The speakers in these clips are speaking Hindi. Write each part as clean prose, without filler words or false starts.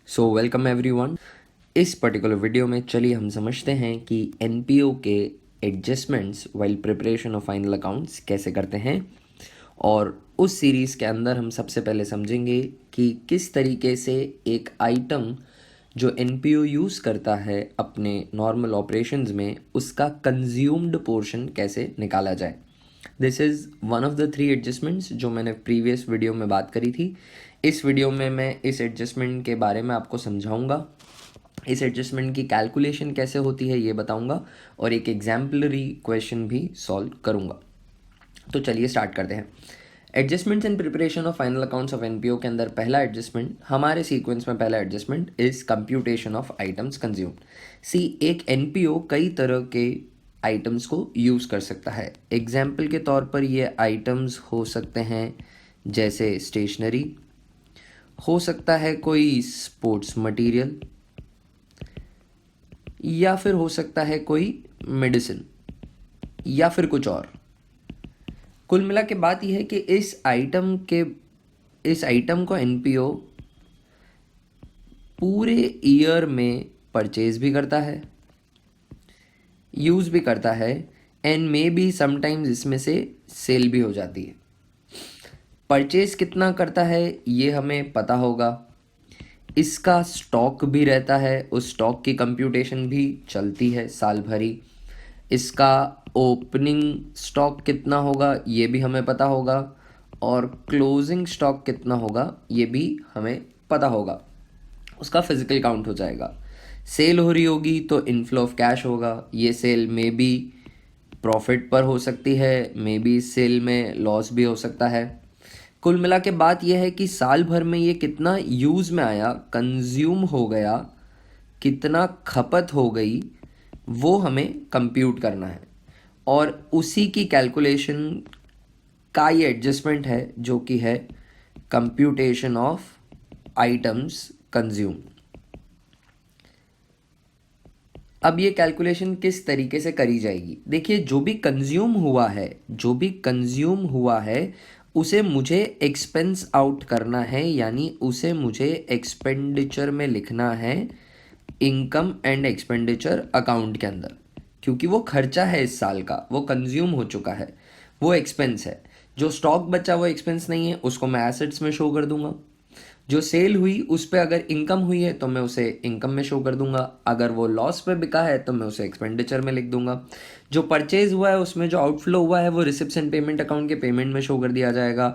So welcome everyone. इस पर्टिकुलर वीडियो में चलिए हम समझते हैं कि एनपीओ के adjustments while preparation of final accounts कैसे करते हैं। और उस सीरीज़ के अंदर हम सबसे पहले समझेंगे कि किस तरीके से एक आइटम जो एनपीओ यूज़ करता है अपने नॉर्मल ऑपरेशंस में, उसका कंज्यूम्ड पोर्शन कैसे निकाला जाए। This is one of the 3 adjustments जो मैंने प्रीवियस वीडियो में बात करी थी। इस वीडियो में मैं इस एडजस्टमेंट के बारे में आपको समझाऊंगा, इस एडजस्टमेंट की कैलकुलेशन कैसे होती है ये बताऊंगा, और एक एग्जाम्पलरी क्वेश्चन भी सॉल्व करूंगा। तो चलिए स्टार्ट करते हैं। Adjustments in preparation of final accounts of NPO के अंदर पहला एडजस्टमेंट, हमारे सीक्वेंस में पहला adjustment is computation of items consumed. See, एक एनपीओ कई तरह के आइटम्स को यूज़ कर सकता है। एग्जाम्पल के तौर पर ये आइटम्स हो सकते हैं जैसे स्टेशनरी, हो सकता है कोई स्पोर्ट्स मटेरियल, या फिर हो सकता है कोई मेडिसिन, या फिर कुछ और। कुल मिला के बात यह है कि इस आइटम को एनपीओ पूरे ईयर में परचेज भी करता है, यूज़ भी करता है, एंड मे बी समटाइम्स इसमें से सेल भी हो जाती है। परचेज कितना करता है ये हमें पता होगा, इसका स्टॉक भी रहता है, उस स्टॉक की कंप्यूटेशन भी चलती है साल भरी। इसका ओपनिंग स्टॉक कितना होगा ये भी हमें पता होगा, और क्लोजिंग स्टॉक कितना होगा ये भी हमें पता होगा। उसका फिजिकल काउंट हो जाएगा। सेल हो रही होगी तो इनफ्लो ऑफ कैश होगा। ये सेल में बी प्रॉफिट पर हो सकती है, मे बी सेल में लॉस भी हो सकता है। कुल मिला के बात यह है कि साल भर में ये कितना यूज़ में आया, कंज्यूम हो गया, कितना खपत हो गई, वो हमें कंप्यूट करना है। और उसी की कैलकुलेशन का ये एडजस्टमेंट है जो कि है कंप्यूटेशन ऑफ आइटम्स कंज्यूम। अब ये कैलकुलेशन किस तरीके से करी जाएगी, देखिए जो भी कंज्यूम हुआ है उसे मुझे एक्सपेंस आउट करना है, यानी उसे मुझे एक्सपेंडिचर में लिखना है इनकम एंड एक्सपेंडिचर अकाउंट के अंदर, क्योंकि वो खर्चा है इस साल का, वो कंज्यूम हो चुका है, वो एक्सपेंस है। जो स्टॉक बचा वो एक्सपेंस नहीं है, उसको मैं एसेट्स में शो कर दूंगा। जो सेल हुई उस पर अगर इनकम हुई है तो मैं उसे इनकम में शो कर दूंगा, अगर वो लॉस पे बिका है तो मैं उसे एक्सपेंडिचर में लिख दूंगा। जो परचेज हुआ है उसमें जो आउटफ्लो हुआ है वो रिसिप्ट्स एंड पेमेंट अकाउंट के पेमेंट में शो कर दिया जाएगा।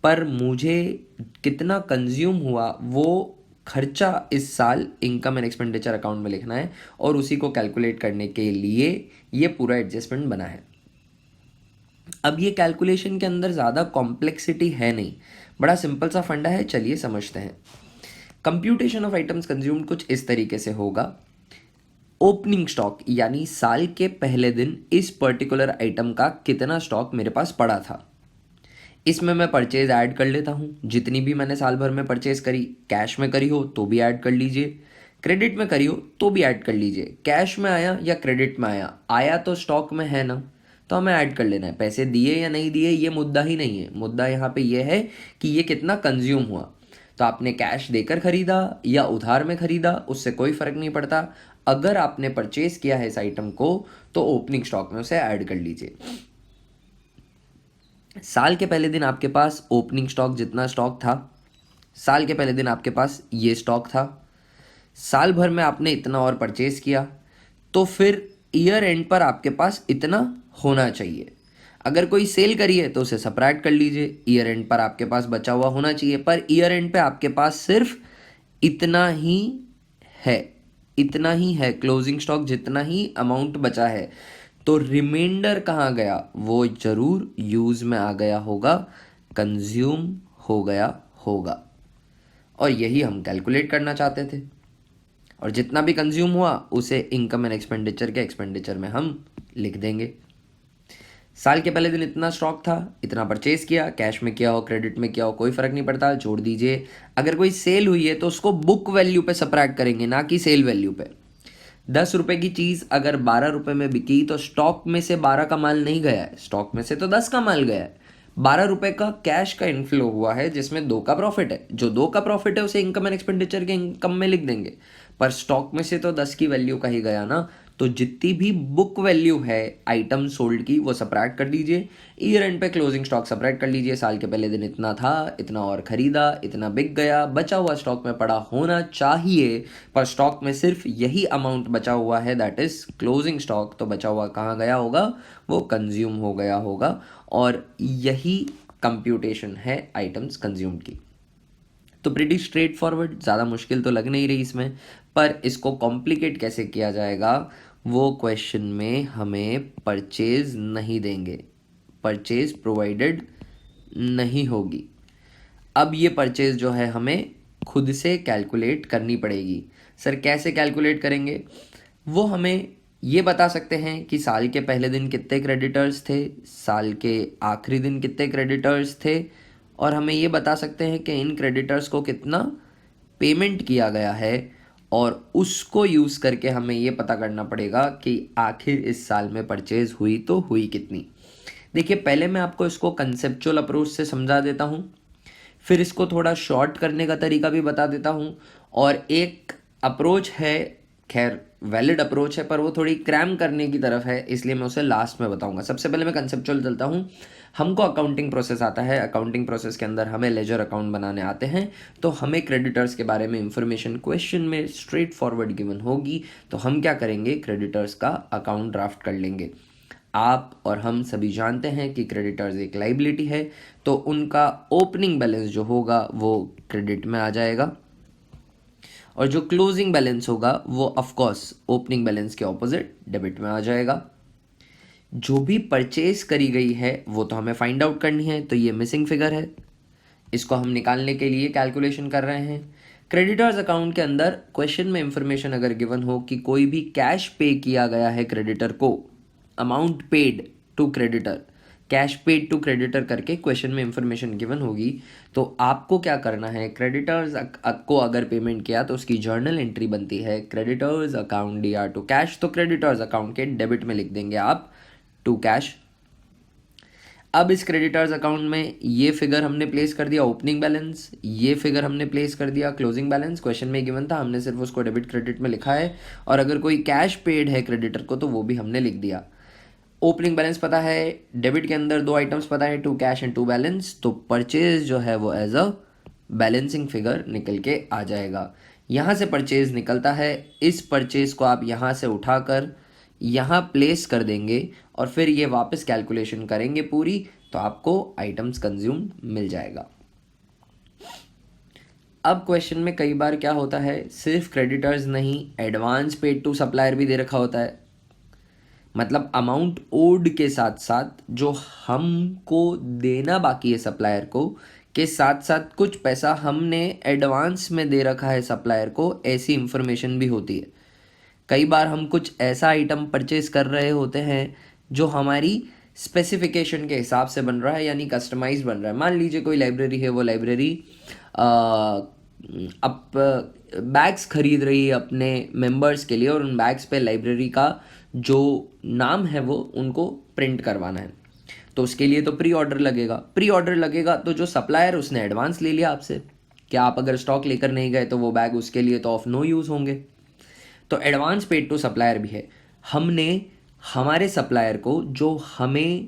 पर मुझे कितना कंज्यूम हुआ वो खर्चा इस साल इनकम एंड एक्सपेंडिचर अकाउंट में लिखना है, और उसी को कैलकुलेट करने के लिए ये पूरा एडजस्टमेंट बना है। अब ये कैलकुलेशन के अंदर ज़्यादा कॉम्प्लेक्सिटी है नहीं, बड़ा सिंपल सा फंडा है, चलिए समझते हैं। कंप्यूटेशन ऑफ आइटम्स कंज्यूम्ड कुछ इस तरीके से होगा। ओपनिंग स्टॉक, यानी साल के पहले दिन इस पर्टिकुलर आइटम का कितना स्टॉक मेरे पास पड़ा था, इसमें मैं परचेज ऐड कर लेता हूँ। जितनी भी मैंने साल भर में परचेज करी, कैश में करी हो तो भी ऐड कर लीजिए, क्रेडिट में करी हो तो भी ऐड कर लीजिए। कैश में आया या क्रेडिट में आया, आया तो स्टॉक में है ना, तो हमें ऐड कर लेना है। पैसे दिए या नहीं दिए ये मुद्दा ही नहीं है, मुद्दा यहाँ पे ये है कि ये कितना कंज्यूम हुआ। तो आपने कैश देकर खरीदा या उधार में खरीदा उससे कोई फ़र्क नहीं पड़ता, अगर आपने परचेज किया है इस आइटम को तो ओपनिंग स्टॉक में उसे ऐड कर लीजिए। साल के पहले दिन आपके पास ओपनिंग स्टॉक जितना स्टॉक था, साल के पहले दिन आपके पास ये स्टॉक था, साल भर में आपने इतना और परचेज किया, तो फिर ईयर एंड पर आपके पास इतना होना चाहिए। अगर कोई सेल करी है तो उसे सब्ट्रैक्ट कर लीजिए, ईयर एंड पर आपके पास बचा हुआ होना चाहिए, पर ईयर एंड पे आपके पास सिर्फ इतना ही है, इतना ही है, क्लोजिंग स्टॉक जितना ही अमाउंट बचा है। तो रिमाइंडर कहाँ गया, वो जरूर यूज में आ गया होगा, कंज्यूम हो गया होगा, और यही हम कैलकुलेट करना चाहते थे। और जितना भी कंज्यूम हुआ उसे इनकम एंड एक्सपेंडिचर के एक्सपेंडिचर में हम लिख देंगे। साल के पहले दिन इतना स्टॉक था, इतना परचेज किया, कैश में किया हो क्रेडिट में किया हो कोई फर्क नहीं पड़ता, जोड़ दीजिए। अगर कोई सेल हुई है तो उसको बुक वैल्यू पे सब्ट्रैक्ट करेंगे, ना कि सेल वैल्यू पे। 10 रुपए की चीज़ अगर 12 रुपए में बिकी तो स्टॉक में से 12 का माल नहीं गया है, स्टॉक में से तो 10 का माल गया है, ₹12 का कैश का इनफ्लो हुआ है जिसमें 2 का प्रॉफिट है। जो 2 का प्रॉफिट है उसे इनकम एंड एक्सपेंडिचर के इनकम में लिख देंगे, पर स्टॉक में से तो 10 की वैल्यू का ही गया ना, तो जितनी भी बुक वैल्यू है आइटम सोल्ड की वो सबट्रैक्ट कर दीजिए। ईयर एंड पे क्लोजिंग स्टॉक सबट्रैक्ट कर लीजिए, साल के पहले दिन इतना था, इतना और खरीदा, इतना बिक गया, बचा हुआ स्टॉक में पड़ा होना चाहिए, पर स्टॉक में सिर्फ यही अमाउंट बचा हुआ है, दैट इज क्लोजिंग स्टॉक। तो बचा हुआ कहाँ गया होगा, वो कंज्यूम हो गया होगा, और यही कंप्यूटेशन है आइटम्स कंज्यूम्ड की। तो प्रिटी स्ट्रेट फॉरवर्ड, ज़्यादा मुश्किल तो लग नहीं रही इसमें, पर इसको कॉम्प्लिकेट कैसे किया जाएगा वो क्वेश्चन में हमें परचेज नहीं देंगे, परचेज प्रोवाइडेड नहीं होगी। अब ये परचेज जो है हमें खुद से कैलकुलेट करनी पड़ेगी। सर कैसे कैलकुलेट करेंगे, वो हमें ये बता सकते हैं कि साल के पहले दिन कितने क्रेडिटर्स थे, साल के आखिरी दिन कितने क्रेडिटर्स थे, और हमें ये बता सकते हैं कि इन क्रेडिटर्स को कितना पेमेंट किया गया है, और उसको यूज़ करके हमें ये पता करना पड़ेगा कि आखिर इस साल में परचेज हुई तो हुई कितनी। देखिए पहले मैं आपको इसको कंसेप्चुअल अप्रोच से समझा देता हूँ, फिर इसको थोड़ा शॉर्ट करने का तरीका भी बता देता हूँ, और एक अप्रोच है, खैर वैलिड अप्रोच है पर वो थोड़ी क्रैम करने की तरफ है, इसलिए मैं उसे लास्ट में बताऊंगा। सबसे पहले मैं कंसेप्चुअल चलता हूँ। हमको अकाउंटिंग प्रोसेस आता है, अकाउंटिंग प्रोसेस के अंदर हमें लेजर अकाउंट बनाने आते हैं, तो हमें क्रेडिटर्स के बारे में इंफॉर्मेशन क्वेश्चन में स्ट्रेट फॉरवर्ड गिवन होगी, तो हम क्या करेंगे, क्रेडिटर्स का अकाउंट ड्राफ्ट कर लेंगे। आप और हम सभी जानते हैं कि क्रेडिटर्स एक लाइबिलिटी है, तो उनका ओपनिंग बैलेंस जो होगा वो क्रेडिट में आ जाएगा, और जो क्लोजिंग बैलेंस होगा वो ऑफ कोर्स ओपनिंग बैलेंस के ऑपोजिट डेबिट में आ जाएगा। जो भी परचेज करी गई है वो तो हमें फाइंड आउट करनी है, तो ये मिसिंग फिगर है, इसको हम निकालने के लिए कैलकुलेशन कर रहे हैं। क्रेडिटर्स अकाउंट के अंदर क्वेश्चन में इंफॉर्मेशन अगर गिवन हो कि कोई भी कैश पे किया गया है क्रेडिटर को, amount paid to creditor, cash paid to creditor करके क्वेश्चन में इंफॉर्मेशन गिवन होगी, तो आपको क्या करना है, क्रेडिटर्स को अगर पेमेंट किया तो उसकी जर्नल एंट्री बनती है creditors account DR to cash, तो क्रेडिटर्स अकाउंट के डेबिट में लिख देंगे आप टू कैश। अब इस क्रेडिटर्स अकाउंट में ये फिगर हमने प्लेस कर दिया ओपनिंग बैलेंस, ये फिगर हमने प्लेस कर दिया क्लोजिंग बैलेंस, क्वेश्चन में गिवन था, हमने सिर्फ उसको डेबिट क्रेडिट में लिखा है, और अगर कोई कैश पेड है क्रेडिटर को तो वो भी हमने लिख दिया। ओपनिंग बैलेंस पता है, डेबिट के अंदर दो आइटम्स पता है, to cash and to balance, तो परचेज जो है वो एज अ बैलेंसिंग फिगर निकल के आ जाएगा। यहाँ से परचेज निकलता है, इस परचेज को आप यहाँ से उठाकर यहाँ प्लेस कर देंगे, और फिर ये वापस कैलकुलेशन करेंगे पूरी, तो आपको आइटम्स कंज्यूम मिल जाएगा। अब क्वेश्चन में कई बार क्या होता है, सिर्फ क्रेडिटर्स नहीं, एडवांस पेड टू सप्लायर भी दे रखा होता है, मतलब अमाउंट ओड के साथ साथ जो हमको देना बाकी है सप्लायर को, के साथ साथ कुछ पैसा हमने एडवांस में दे रखा है सप्लायर को, ऐसी इंफॉर्मेशन भी होती है। कई बार हम कुछ ऐसा आइटम परचेज कर रहे होते हैं जो हमारी स्पेसिफिकेशन के हिसाब से बन रहा है, यानी कस्टमाइज बन रहा है। मान लीजिए कोई लाइब्रेरी है, वो लाइब्रेरी अब बैग्स खरीद रही है अपने मेंबर्स के लिए, और उन बैग्स पे लाइब्रेरी का जो नाम है वो उनको प्रिंट करवाना है, तो उसके लिए तो प्री ऑर्डर लगेगा। प्री ऑर्डर लगेगा तो जो सप्लायर उसने एडवांस ले लिया आपसे, क्या आप अगर स्टॉक लेकर नहीं गए तो वो बैग उसके लिए तो ऑफ नो यूज़ होंगे, तो एडवांस पेड टू सप्लायर भी है। हमने हमारे सप्लायर को जो हमें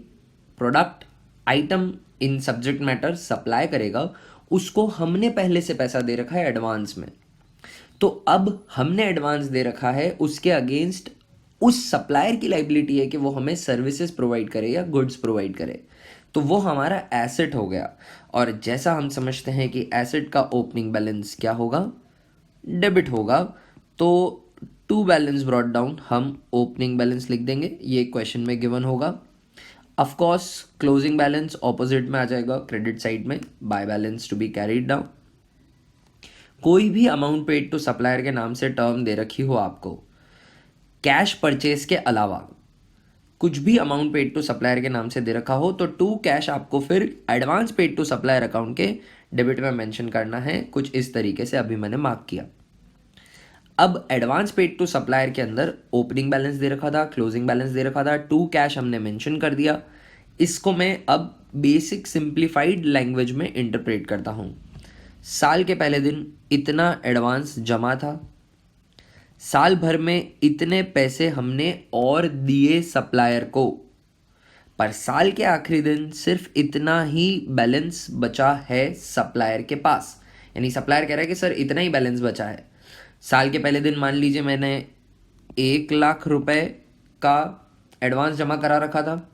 प्रोडक्ट आइटम इन सब्जेक्ट मैटर सप्लाई करेगा, उसको हमने पहले से पैसा दे रखा है एडवांस में, तो अब हमने एडवांस दे रखा है, उसके अगेंस्ट उस सप्लायर की लाइबिलिटी है कि वो हमें सर्विसेज प्रोवाइड करे या गुड्स प्रोवाइड करे, तो वो हमारा एसेट हो गया। और जैसा हम समझते हैं कि एसेट का ओपनिंग बैलेंस क्या होगा, डेबिट होगा, तो टू बैलेंस ब्रॉट डाउन हम ओपनिंग बैलेंस लिख देंगे, ये क्वेश्चन में गिवन होगा। Of course closing balance opposite में आ जाएगा क्रेडिट साइड में, by balance to be carried down. कोई भी अमाउंट पेड टू सप्लायर के नाम से टर्म दे रखी हो आपको, कैश परचेज के अलावा कुछ भी अमाउंट पेड टू सप्लायर के नाम से दे रखा हो, तो टू कैश आपको फिर advance paid to supplier account के डेबिट में मेंशन करना है, कुछ इस तरीके से अभी मैंने मार्क किया। अब एडवांस पेड टू सप्लायर के अंदर ओपनिंग बैलेंस दे रखा था, क्लोजिंग बैलेंस दे रखा था, टू कैश हमने मेंशन कर दिया, इसको मैं अब बेसिक सिंप्लीफाइड लैंग्वेज में इंटरप्रेट करता हूँ। साल के पहले दिन इतना एडवांस जमा था, साल भर में इतने पैसे हमने और दिए सप्लायर को, पर साल के आखिरी दिन सिर्फ इतना ही बैलेंस बचा है सप्लायर के पास। यानी सप्लायर कह रहा है कि सर इतना ही बैलेंस बचा है। साल के पहले दिन मान लीजिए मैंने 1,00,000 रुपए का एडवांस जमा करा रखा था,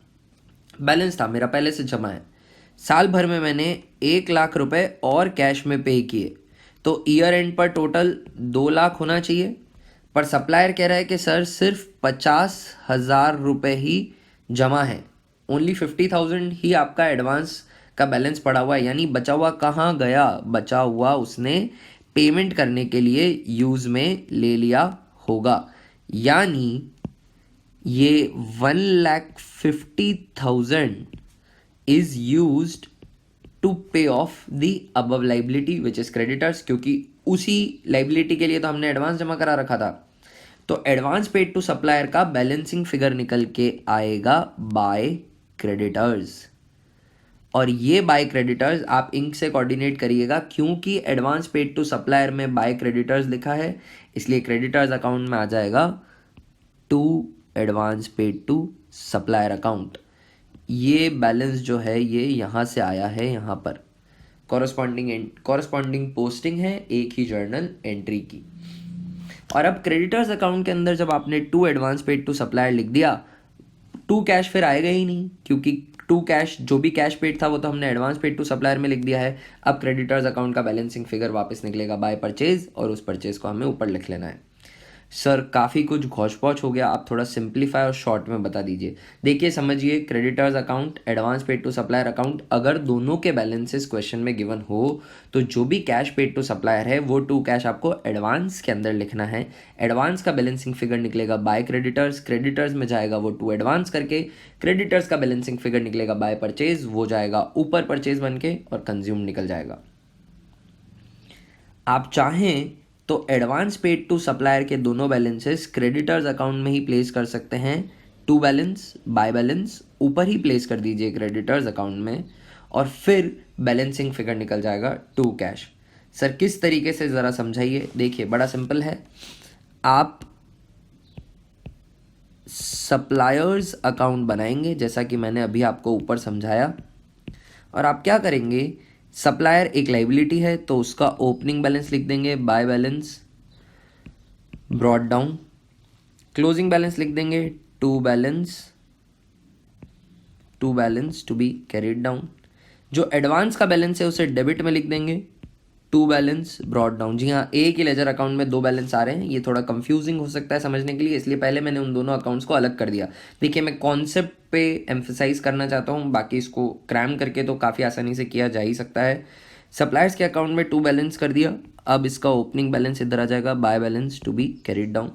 बैलेंस था मेरा पहले से जमा है। साल भर में मैंने 1,00,000 रुपए और कैश में पे किए, तो ईयर एंड पर टोटल 2,00,000 होना चाहिए। पर सप्लायर कह रहा है कि सर सिर्फ 50,000 रुपये ही जमा है, ओनली 50,000 ही आपका एडवांस का बैलेंस पड़ा हुआ है। यानी बचा हुआ कहाँ गया? बचा हुआ उसने पेमेंट करने के लिए यूज़ में ले लिया होगा। यानी ये 1,50,000 इज यूज्ड टू पे of the above liability which is creditors, क्योंकि उसी लाइबिलिटी के लिए तो हमने एडवांस जमा करा रखा था। तो एडवांस पेड टू सप्लायर का बैलेंसिंग फिगर निकल के आएगा बाय क्रेडिटर्स। और ये बाय क्रेडिटर्स आप इंक से कोऑर्डिनेट करिएगा, क्योंकि एडवांस पेड टू सप्लायर में बाय क्रेडिटर्स लिखा है, इसलिए क्रेडिटर्स अकाउंट में आ जाएगा to advance paid to supplier account. ये बैलेंस जो है ये यहाँ से आया है, यहाँ पर कॉरस्पॉन्डिंग पोस्टिंग है एक ही जर्नल एंट्री की। और अब क्रेडिटर्स अकाउंट के अंदर जब आपने to advance paid to supplier लिख दिया, टू कैश फिर आएगा ही नहीं, क्योंकि टू कैश जो भी कैश पेड था वो तो हमने एडवांस पेड टू सप्लायर में लिख दिया है। अब क्रेडिटर्स अकाउंट का बैलेंसिंग फिगर वापस निकलेगा बाय परचेज, और उस परचेज को हमें ऊपर लिख लेना है। सर काफ़ी कुछ घोच पौच हो गया, आप थोड़ा सिंप्लीफाई और शॉर्ट में बता दीजिए। देखिए समझिए, creditors account, advance paid to supplier account, अगर दोनों के बैलेंसेस क्वेश्चन में गिवन हो तो जो भी कैश पेड टू सप्लायर है वो टू कैश आपको एडवांस के अंदर लिखना है। एडवांस का बैलेंसिंग फिगर निकलेगा बाय क्रेडिटर्स, क्रेडिटर्स में जाएगा वो टू एडवांस करके, क्रेडिटर्स का बैलेंसिंग फिगर निकलेगा बाय परचेज, वो जाएगा ऊपर परचेज बन के और कंज्यूम निकल जाएगा। आप चाहें तो एडवांस पेड टू सप्लायर के दोनों बैलेंसेस क्रेडिटर्स अकाउंट में ही प्लेस कर सकते हैं। टू बैलेंस बाय बैलेंस ऊपर ही प्लेस कर दीजिए क्रेडिटर्स अकाउंट में, और फिर बैलेंसिंग फिगर निकल जाएगा टू कैश। सर किस तरीके से ज़रा समझाइए। देखिए बड़ा सिंपल है, आप सप्लायर्स अकाउंट बनाएंगे जैसा कि मैंने अभी आपको ऊपर समझाया, और आप क्या करेंगे, सप्लायर एक लाइबिलिटी है तो उसका ओपनिंग बैलेंस लिख देंगे by balance brought down, closing balance लिख देंगे to balance to be carried down. जो एडवांस का बैलेंस है उसे डेबिट में लिख देंगे टू बैलेंस ब्रॉट डाउन। जी हाँ, एक ही लेजर अकाउंट में दो बैलेंस आ रहे हैं, ये थोड़ा कंफ्यूजिंग हो सकता है समझने के लिए, इसलिए पहले मैंने उन दोनों अकाउंट्स को अलग कर दिया। देखिए मैं कॉन्सेप्ट पे एम्फेसाइज करना चाहता हूँ, बाकी इसको क्रैम करके तो काफ़ी आसानी से किया जा ही सकता है। सप्लायर्स के अकाउंट में टू बैलेंस कर दिया, अब इसका ओपनिंग बैलेंस इधर आ जाएगा by balance to be carried down.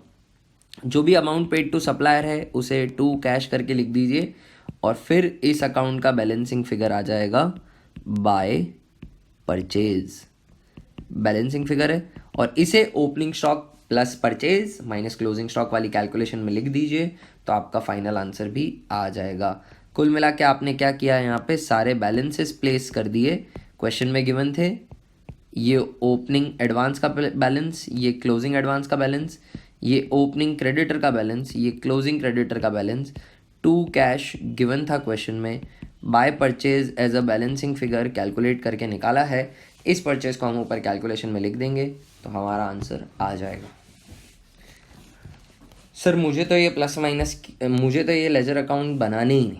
जो भी अमाउंट पेड टू सप्लायर है उसे टू कैश करके लिख दीजिए, और फिर इस अकाउंट का बैलेंसिंग फिगर आ जाएगा बाय परचेज। बैलेंसिंग फिगर है, और इसे opening stock plus purchase minus closing stock वाली कैलकुलेशन में लिख दीजिए, तो आपका फाइनल आंसर भी आ जाएगा। कुल मिला के आपने क्या किया, यहाँ पे सारे बैलेंसेस प्लेस कर दिए, क्वेश्चन में गिवन थे ये ओपनिंग एडवांस का बैलेंस, ये क्लोजिंग एडवांस का बैलेंस, ये ओपनिंग क्रेडिटर का बैलेंस, ये क्लोजिंग क्रेडिटर का बैलेंस, टू कैश गिवन था क्वेश्चन में, by purchase as a balancing figure calculate करके निकाला है। इस परचेज को हम ऊपर कैलकुलेशन में लिख देंगे तो हमारा आंसर आ जाएगा। सर मुझे तो ये लेजर अकाउंट बनाने ही नहीं,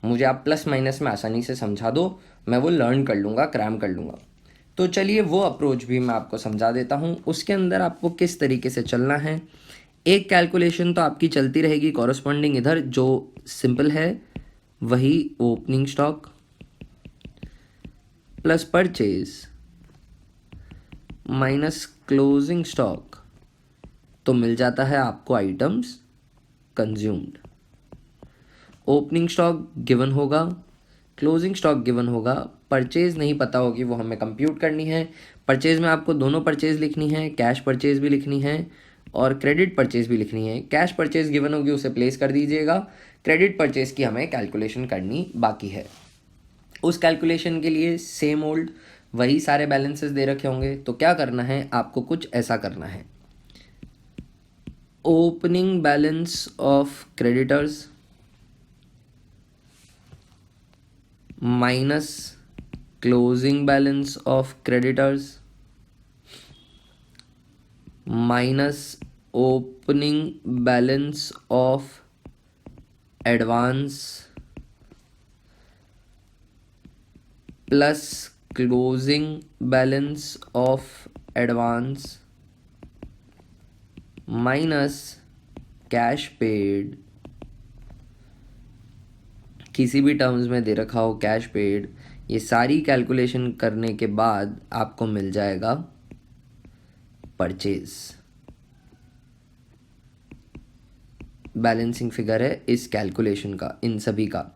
मुझे आप प्लस माइनस में आसानी से समझा दो, मैं वो लर्न कर लूँगा, क्रैम कर लूँगा। तो चलिए वो अप्रोच भी मैं आपको समझा देता हूँ। उसके अंदर आपको किस तरीके से चलना है, एक कैलकुलेशन तो आपकी चलती रहेगी कॉरस्पॉन्डिंग, इधर जो सिंपल है वही opening stock plus purchase minus closing stock, तो मिल जाता है आपको items consumed. Opening stock given होगा, क्लोजिंग स्टॉक गिवन होगा, परचेज नहीं पता होगी, वो हमें कंप्यूट करनी है। परचेज में आपको दोनों परचेज लिखनी है, कैश परचेज भी लिखनी है और क्रेडिट परचेज भी लिखनी है। कैश परचेज गिवन होगी उसे प्लेस कर दीजिएगा, क्रेडिट परचेज की हमें कैलकुलेशन करनी बाकी है। उस कैलकुलेशन के लिए सेम ओल्ड वही सारे बैलेंसेस दे रखे होंगे, तो क्या करना है आपको, कुछ ऐसा करना है। Opening balance of creditors minus closing balance of creditors minus opening balance of advance plus closing balance of advance minus cash paid, किसी भी टर्म्स में दे रखा हो कैश पेड। ये सारी कैलकुलेशन करने के बाद आपको मिल जाएगा परचेज। बैलेंसिंग फिगर है इस कैलकुलेशन का, इन सभी का।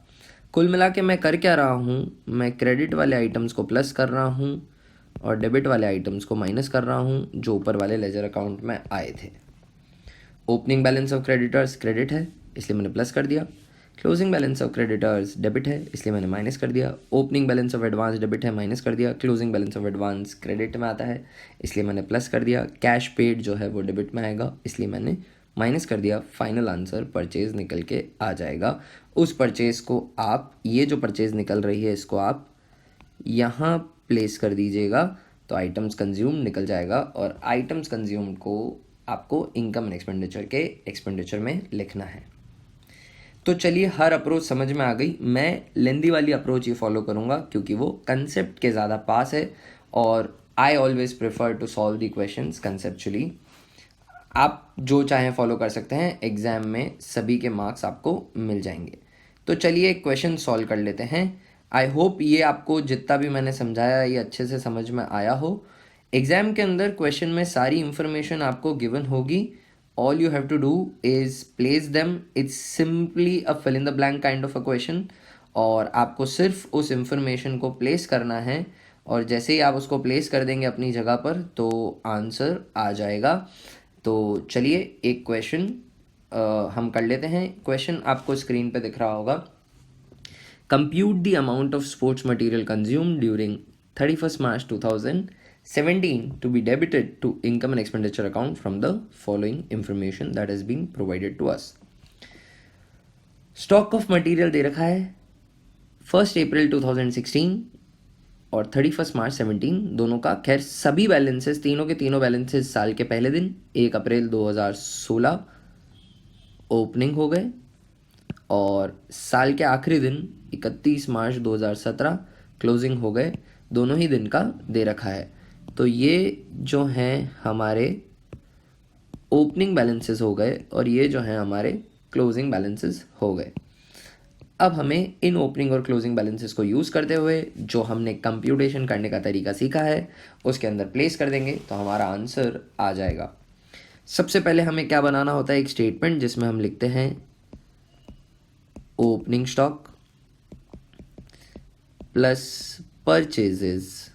कुल मिला के मैं कर क्या रहा हूँ, मैं क्रेडिट वाले आइटम्स को प्लस कर रहा हूँ और डेबिट वाले आइटम्स को माइनस कर रहा हूँ जो ऊपर वाले लेजर अकाउंट में आए थे। Opening balance of creditors credit है इसलिए मैंने प्लस कर दिया, closing balance of creditors debit है इसलिए मैंने माइनस कर दिया, opening balance of advance debit है माइनस कर दिया, closing balance of advance credit में आता है इसलिए मैंने प्लस कर दिया, कैश पेड जो है वो डेबिट में आएगा इसलिए मैंने माइनस कर दिया। फाइनल आंसर परचेज निकल के आ जाएगा। उस परचेज को आप, ये जो परचेज निकल रही है इसको आप यहाँ प्लेस कर दीजिएगा तो आइटम्स कंज्यूम निकल जाएगा, और आइटम्स कंज्यूम को आपको इनकम एंड एक्सपेंडिचर के एक्सपेंडिचर में लिखना है। तो चलिए, हर अप्रोच समझ में आ गई। मैं लेंदी वाली अप्रोच ही फॉलो करूँगा क्योंकि वो कंसेप्ट के ज़्यादा पास है और I always prefer to solve the questions conceptually. आप जो चाहें फॉलो कर सकते हैं, एग्ज़ाम में सभी के मार्क्स आपको मिल जाएंगे। तो चलिए एक क्वेश्चन सॉल्व कर लेते हैं। आई होप ये आपको जितना भी मैंने समझाया ये अच्छे से समझ में आया हो। एग्ज़ाम के अंदर क्वेश्चन में सारी इंफॉर्मेशन आपको गिवन होगी। All you have to do is place them. It's simply a fill in the blank kind of a question, और आपको सिर्फ उस इंफॉर्मेशन को प्लेस करना है, और जैसे ही आप उसको प्लेस कर देंगे अपनी जगह पर तो आंसर आ जाएगा। तो चलिए एक क्वेश्चन हम कर लेते हैं। क्वेश्चन आपको स्क्रीन पे दिख रहा होगा। Compute the amount of sports material consumed during 31 March 2017 to be debited to income and expenditure account from the following information that has been provided to us. Stock of material दे रखा है 1 अप्रैल 2016 और 31 मार्च 17 दोनों का। खैर सभी बैलेंसेस, तीनों के तीनों बैलेंसेस साल के पहले दिन 1 अप्रैल 2016 ओपनिंग हो गए, और साल के आखिरी दिन 31 मार्च 2017 क्लोजिंग हो गए। दोनों ही दिन का दे रखा है। तो ये जो हैं हमारे ओपनिंग बैलेंसेस हो गए और ये जो हैं हमारे क्लोजिंग बैलेंसेस हो गए। अब हमें इन ओपनिंग और क्लोजिंग बैलेंसेस को यूज़ करते हुए जो हमने कंप्यूटेशन करने का तरीका सीखा है उसके अंदर प्लेस कर देंगे तो हमारा आंसर आ जाएगा। सबसे पहले हमें क्या बनाना होता है, एक स्टेटमेंट जिसमें हम लिखते हैं opening stock plus purchases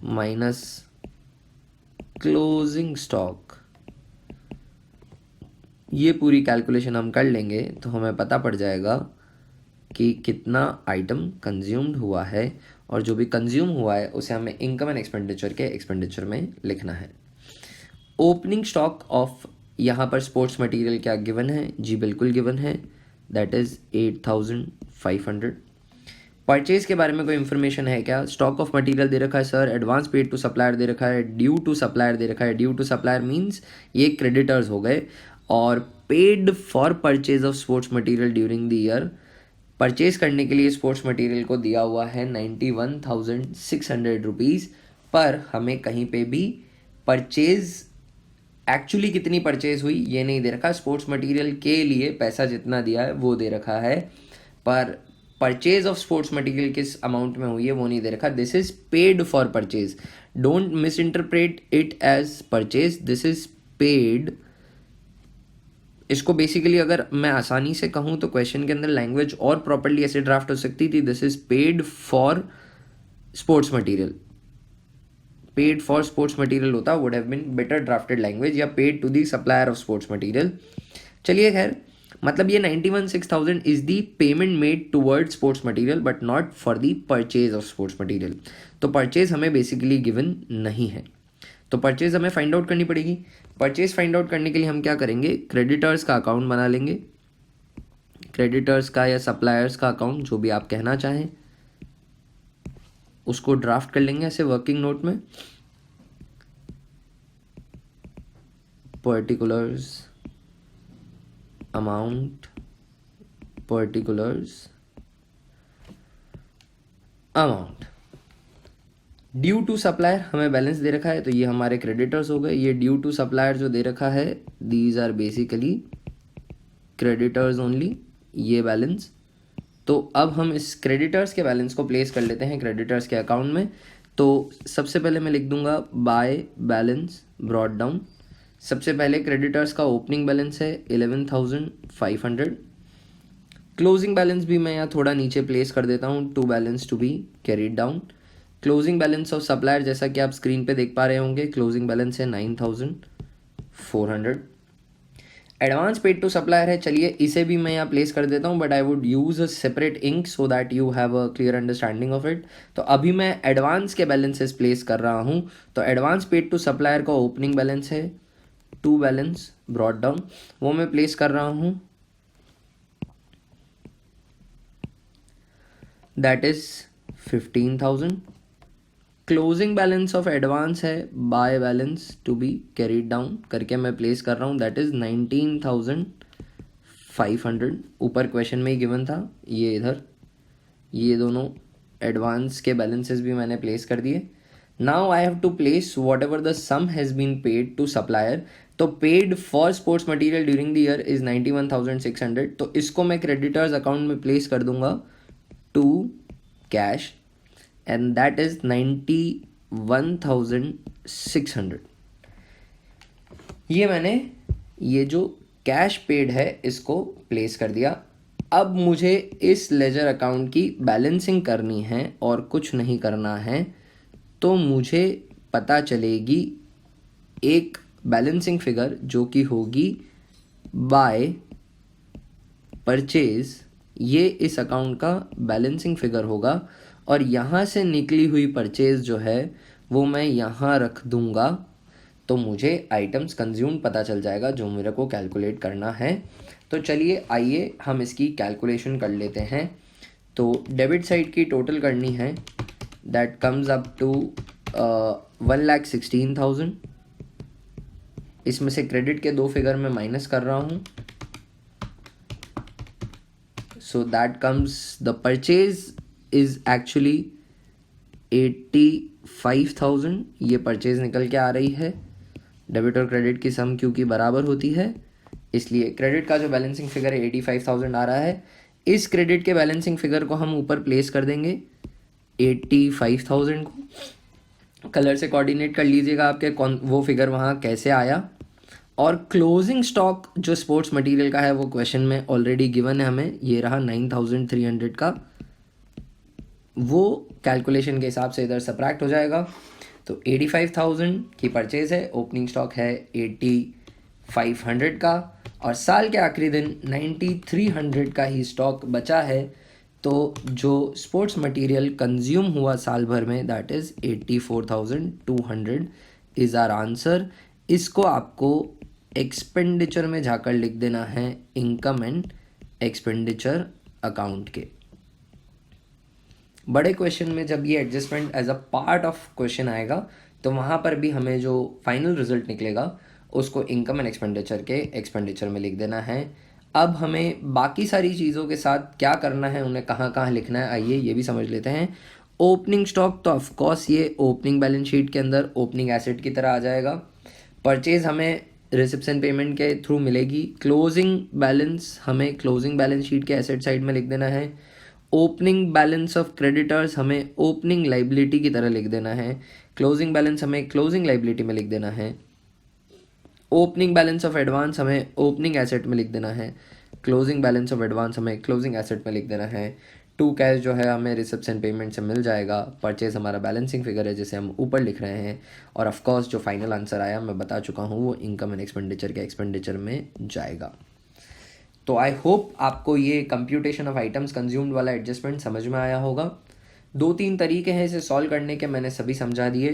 minus closing stock. ये पूरी कैलकुलेशन हम कर लेंगे तो हमें पता पड़ जाएगा कि कितना आइटम कंज्यूम्ड हुआ है, और जो भी कंज्यूम हुआ है उसे हमें इनकम एंड एक्सपेंडिचर के एक्सपेंडिचर में लिखना है। ओपनिंग स्टॉक ऑफ, यहाँ पर स्पोर्ट्स मटेरियल क्या गिवन है, जी बिल्कुल गिवन है, दैट इज़ 8500। परचेज के बारे में कोई इन्फॉर्मेशन है क्या? स्टॉक ऑफ मटेरियल दे रखा है sir, advance paid to supplier दे रखा है, ड्यू टू सप्लायर दे रखा है। ड्यू टू सप्लायर मीन्स ये क्रेडिटर्स हो गए, और paid for purchase of sports material during the year. Purchase करने के लिए स्पोर्ट्स मटेरियल को दिया हुआ है 91,600 रुपीज़, पर हमें कहीं पे भी परचेज एक्चुअली कितनी परचेज हुई ये नहीं दे रखा। स्पोर्ट्स मटेरियल के लिए पैसा जितना दिया है वो दे रखा है, पर परचेज ऑफ स्पोर्ट्स मटेरियल किस अमाउंट में हुई है वो नहीं दे रखा। This is paid for purchase, don't misinterpret it as purchase, this is paid. इसको बेसिकली अगर मैं आसानी से कहूँ तो क्वेश्चन के अंदर लैंग्वेज और प्रॉपर्ली ऐसे ड्राफ्ट हो सकती थी, this is paid for sports material, paid for sports material होता would have been better drafted language, या paid to the supplier of sports material. चलिए खैर, मतलब ये 91,600 is the payment made toward sports material but not for the purchase of sports material. तो परचेज हमें बेसिकली गिवन नहीं है, तो परचेज हमें फाइंड आउट करनी पड़ेगी। परचेज फाइंड आउट करने के लिए हम क्या करेंगे, क्रेडिटर्स का अकाउंट बना लेंगे, क्रेडिटर्स का या सप्लायर्स का अकाउंट जो भी आप कहना चाहें, उसको ड्राफ्ट कर लेंगे ऐसे वर्किंग नोट में। Particulars amount, particulars amount, due to supplier हमें बैलेंस दे रखा है तो ये हमारे क्रेडिटर्स हो गए। ये ड्यू टू सप्लायर जो दे रखा है, these are basically creditors only, ये बैलेंस। तो अब हम इस क्रेडिटर्स के बैलेंस को प्लेस कर लेते हैं क्रेडिटर्स के अकाउंट में। तो सबसे पहले मैं लिख दूंगा बाय बैलेंस ब्रॉट डाउन। सबसे पहले क्रेडिटर्स का ओपनिंग बैलेंस है 11,500। क्लोजिंग बैलेंस भी मैं यहाँ थोड़ा नीचे प्लेस कर देता हूँ, to balance to be carried down. Closing balance of supplier जैसा कि आप स्क्रीन पे देख पा रहे होंगे, क्लोजिंग बैलेंस है 9,400। एडवांस पेड टू सप्लायर है, चलिए इसे भी मैं यहाँ प्लेस कर देता हूँ, but I would use a separate ink so that you have a clear understanding of it. तो अभी मैं एडवांस के बैलेंसेस प्लेस कर रहा हूँ। तो एडवांस पेड टू सप्लायर का ओपनिंग बैलेंस है, टू बैलेंस ब्रॉट डाउन, वो मैं प्लेस कर रहा हूँ, that is 15,000। Closing balance of advance है by balance to be carried down करके मैं प्लेस कर रहा हूँ, दैट इज 19,500। ऊपर क्वेश्चन में ही गिवन था, ये इधर ये दोनों एडवांस के बैलेंसेस भी मैंने प्लेस कर दिए। Now I have to place whatever the sum has been paid to supplier. तो paid for sports material during the year is 91,600, तो इसको मैं क्रेडिटर्स अकाउंट में प्लेस कर दूंगा to cash, and that is 91,600। ये मैंने ये जो कैश पेड है इसको प्लेस कर दिया। अब मुझे इस लेजर अकाउंट की बैलेंसिंग करनी है और कुछ नहीं करना है, तो मुझे पता चलेगी एक बैलेंसिंग फिगर जो कि होगी बाय परचेज। ये इस अकाउंट का बैलेंसिंग फिगर होगा और यहाँ से निकली हुई परचेज जो है वो मैं यहाँ रख दूँगा, तो मुझे आइटम्स कंज्यूम पता चल जाएगा जो मेरे को कैलकुलेट करना है। तो चलिए आइए हम इसकी कैलकुलेशन कर लेते हैं। तो डेबिट साइड की टोटल करनी है, दैट कम्स अप टू 1,16,000। इसमें से क्रेडिट के दो फिगर में माइनस कर रहा हूँ, so that comes the purchase is actually 85,000। ये परचेज निकल के आ रही है, डेबिट और क्रेडिट की सम क्योंकि बराबर होती है इसलिए क्रेडिट का जो बैलेंसिंग फिगर है 85,000 आ रहा है। इस क्रेडिट के बैलेंसिंग फिगर को हम ऊपर प्लेस कर देंगे 85,000 को। कलर से कोऑर्डिनेट कर लीजिएगा आपके कौन वो फिगर वहाँ कैसे आया। और क्लोजिंग स्टॉक जो स्पोर्ट्स मटेरियल का है वो क्वेश्चन में ऑलरेडी गिवन है हमें, ये रहा 9,300 का, वो कैलकुलेशन के हिसाब से इधर सब्ट्रैक्ट हो जाएगा। तो 85,000 की परचेज है, ओपनिंग स्टॉक है 8500 का, और साल के आखिरी दिन 9300 का ही स्टॉक बचा है। तो जो स्पोर्ट्स मटेरियल कंज्यूम हुआ साल भर में, that is 84,200 is our answer. इसको आपको एक्सपेंडिचर में जाकर लिख देना है इनकम एंड एक्सपेंडिचर अकाउंट के। बड़े क्वेश्चन में जब ये adjustment as a part of question आएगा तो वहाँ पर भी हमें जो फाइनल रिजल्ट निकलेगा उसको इनकम एंड एक्सपेंडिचर के एक्सपेंडिचर में लिख देना है। अब हमें बाकी सारी चीज़ों के साथ क्या करना है, उन्हें कहाँ कहाँ लिखना है, आइए ये भी समझ लेते हैं। ओपनिंग स्टॉक तो ऑफकोर्स ये ओपनिंग बैलेंस शीट के अंदर ओपनिंग एसेट की तरह आ जाएगा। परचेज हमें रिसिप्शन पेमेंट के थ्रू मिलेगी। क्लोजिंग बैलेंस हमें क्लोजिंग बैलेंस शीट के एसेट साइड में लिख देना है। ओपनिंग बैलेंस ऑफ क्रेडिटर्स हमें ओपनिंग लाइबिलिटी की तरह लिख देना है। क्लोजिंग बैलेंस हमें क्लोजिंग लाइबिलिटी में लिख देना है। ओपनिंग बैलेंस ऑफ एडवांस हमें ओपनिंग एसेट में लिख देना है। क्लोजिंग बैलेंस ऑफ एडवांस हमें क्लोजिंग एसेट में लिख देना है। टू कैश जो है हमें रिसिप्ट्स एंड पेमेंट से मिल जाएगा। परचेज हमारा बैलेंसिंग फिगर है जिसे हम ऊपर लिख रहे हैं। और ऑफ कोर्स जो फाइनल आंसर आया मैं बता चुका हूँ वो इनकम एंड एक्सपेंडिचर के एक्सपेंडिचर में जाएगा। तो आई होप आपको ये कंप्यूटेशन ऑफ आइटम्स कंज्यूम्ड वाला एडजस्टमेंट समझ में आया होगा। 2-3 तरीके हैं इसे सॉल्व करने के, मैंने सभी समझा दिए।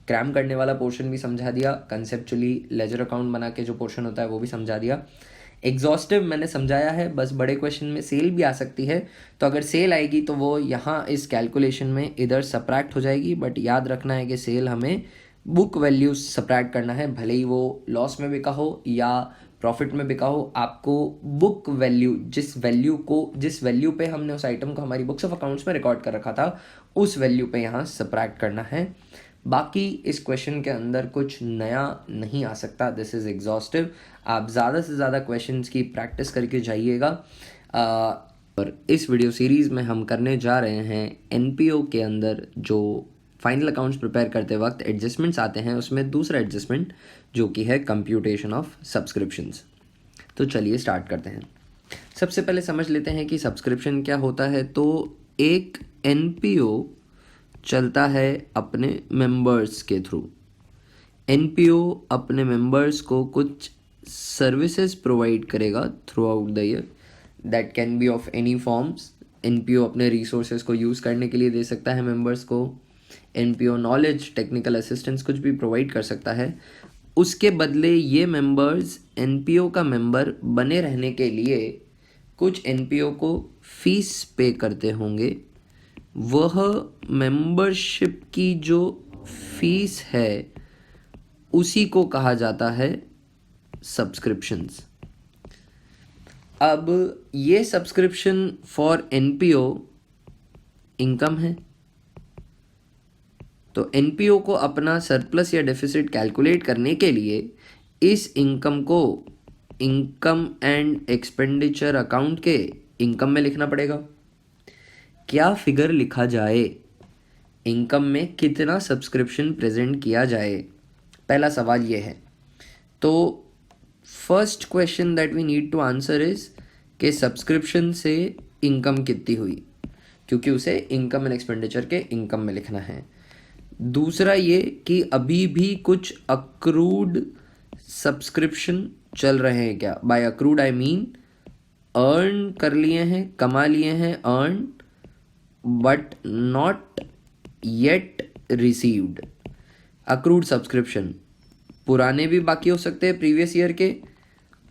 क्रैम करने वाला पोर्शन भी समझा दिया, कंसेप्चुअली लेजर अकाउंट बना के जो पोर्शन होता है वो भी समझा दिया। एग्जॉस्टिव मैंने समझाया है, बस बड़े क्वेश्चन में सेल भी आ सकती है, तो अगर सेल आएगी तो वो यहाँ इस कैलकुलेशन में इधर सब्ट्रैक्ट हो जाएगी। बट याद रखना है कि सेल हमें बुक वैल्यू सब्ट्रैक्ट करना है, भले ही वो लॉस में बिका हो या प्रॉफिट में बिका हो। आपको बुक वैल्यू, जिस वैल्यू पे हमने उस आइटम को हमारी बुक्स ऑफ अकाउंट्स में रिकॉर्ड कर रखा था, उस वैल्यू पे यहाँ सब्ट्रैक्ट करना है। बाकी इस क्वेश्चन के अंदर कुछ नया नहीं आ सकता, दिस इज़ एग्जॉस्टिव। आप ज़्यादा से ज़्यादा क्वेश्चंस की प्रैक्टिस करके जाइएगा। और इस वीडियो सीरीज़ में हम करने जा रहे हैं एनपीओ के अंदर जो फाइनल अकाउंट्स प्रिपेयर करते वक्त एडजस्टमेंट्स आते हैं, उसमें दूसरा एडजस्टमेंट जो कि है कंप्यूटेशन ऑफ सब्सक्रिप्शंस। तो चलिए स्टार्ट करते हैं। सबसे पहले समझ लेते हैं कि सब्सक्रिप्शन क्या होता है। तो एक एनपीओ चलता है अपने मेंबर्स के थ्रू। एनपीओ अपने मेंबर्स को कुछ सर्विसेज प्रोवाइड करेगा through out the year, that can be of any forms. NPO अपने रिसोर्सेज को यूज़ करने के लिए दे सकता है मेंबर्स को। एनपीओ नॉलेज, टेक्निकल असिस्टेंस कुछ भी प्रोवाइड कर सकता है। उसके बदले ये मेंबर्स एनपीओ का मेंबर बने रहने के लिए कुछ एनपीओ को फीस पे करते होंगे। वह मेंबरशिप की जो फीस है उसी को कहा जाता है सब्सक्रिप्शंस। अब ये सब्सक्रिप्शन फॉर एनपीओ इनकम है, तो एनपीओ को अपना सरप्लस या डेफिसिट कैलकुलेट करने के लिए इस इनकम को इनकम एंड एक्सपेंडिचर अकाउंट के इनकम में लिखना पड़ेगा। क्या फिगर लिखा जाए, इनकम में कितना सब्सक्रिप्शन प्रेजेंट किया जाए, पहला सवाल ये है। तो first question that we need to answer is कि सब्सक्रिप्शन से इनकम कितनी हुई, क्योंकि उसे इनकम एंड एक्सपेंडिचर के इनकम में लिखना है। दूसरा ये कि अभी भी कुछ अक्रूड सब्सक्रिप्शन चल रहे हैं क्या। By accrued I mean earn कर लिए हैं, कमा लिए हैं, earn but not yet received. Accrued subscription पुराने भी बाकी हो सकते हैं प्रीवियस ईयर के,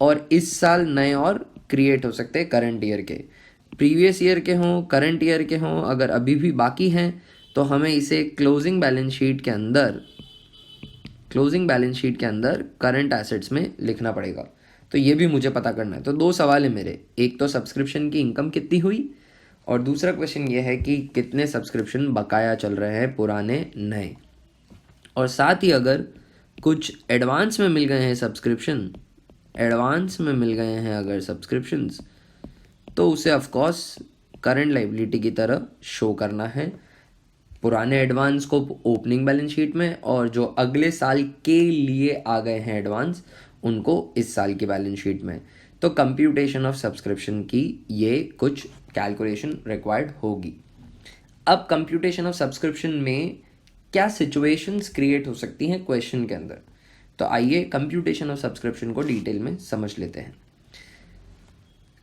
और इस साल नए और क्रिएट हो सकते हैं करंट ईयर के। प्रीवियस ईयर के हों, करंट ईयर के हों, अगर अभी भी बाकी हैं तो हमें इसे क्लोजिंग बैलेंस शीट के अंदर करंट एसेट्स में लिखना पड़ेगा। तो ये भी मुझे पता करना है। तो 2 सवाल है मेरे, एक तो सब्सक्रिप्शन की इनकम कितनी हुई, और दूसरा क्वेश्चन ये है कि कितने सब्सक्रिप्शन बकाया चल रहे हैं, पुराने नए। और साथ ही अगर कुछ एडवांस में मिल गए हैं अगर सब्सक्रिप्शंस, तो उसे ऑफ कोर्स करंट लायबिलिटी की तरह शो करना है। पुराने एडवांस को ओपनिंग बैलेंस शीट में, और जो अगले साल के लिए आ गए हैं एडवांस उनको इस साल की बैलेंस शीट में। तो कंप्यूटेशन ऑफ सब्सक्रिप्शन की ये कुछ कैलकुलेशन रिक्वायर्ड होगी। अब कंप्यूटेशन ऑफ सब्सक्रिप्शन में क्या सिचुएशंस क्रिएट हो सकती हैं क्वेश्चन के अंदर, तो आइए कंप्यूटेशन ऑफ सब्सक्रिप्शन को डिटेल में समझ लेते हैं।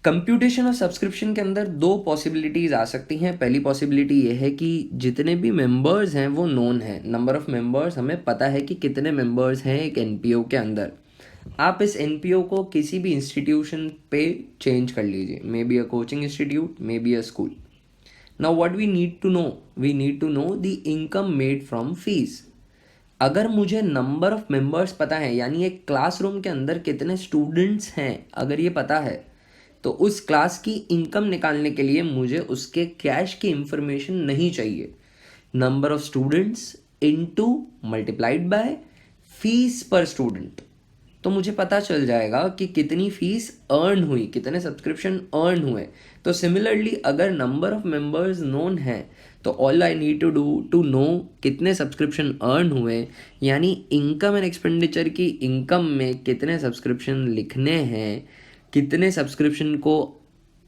कंप्यूटेशन ऑफ सब्सक्रिप्शन के अंदर 2 पॉसिबिलिटीज़ आ सकती हैं। पहली पॉसिबिलिटी ये है कि जितने भी मेंबर्स हैं वो नोन हैं, नंबर ऑफ मेंबर्स हमें पता है कि कितने मेंबर्स हैं एक एनपीओ के अंदर। आप इस एनपीओ को किसी भी इंस्टीट्यूशन पे चेंज कर लीजिए, maybe a coaching institute, maybe a school. Now what we need to know the income made from fees. अगर मुझे नंबर ऑफ मेंबर्स पता है, यानी एक क्लासरूम के अंदर कितने स्टूडेंट्स हैं अगर ये पता है, तो उस क्लास की इनकम निकालने के लिए मुझे उसके कैश की इंफॉर्मेशन नहीं चाहिए। Number of students into multiplied by fees पर स्टूडेंट, तो मुझे पता चल जाएगा कि कितनी फीस अर्न हुई, कितने सब्सक्रिप्शन अर्न हुए। तो सिमिलरली अगर नंबर ऑफ मेंबर्स नोन है तो all I need to do to know कितने सब्सक्रिप्शन अर्न हुए, यानी इनकम एंड एक्सपेंडिचर की इनकम में कितने सब्सक्रिप्शन लिखने हैं, कितने सब्सक्रिप्शन को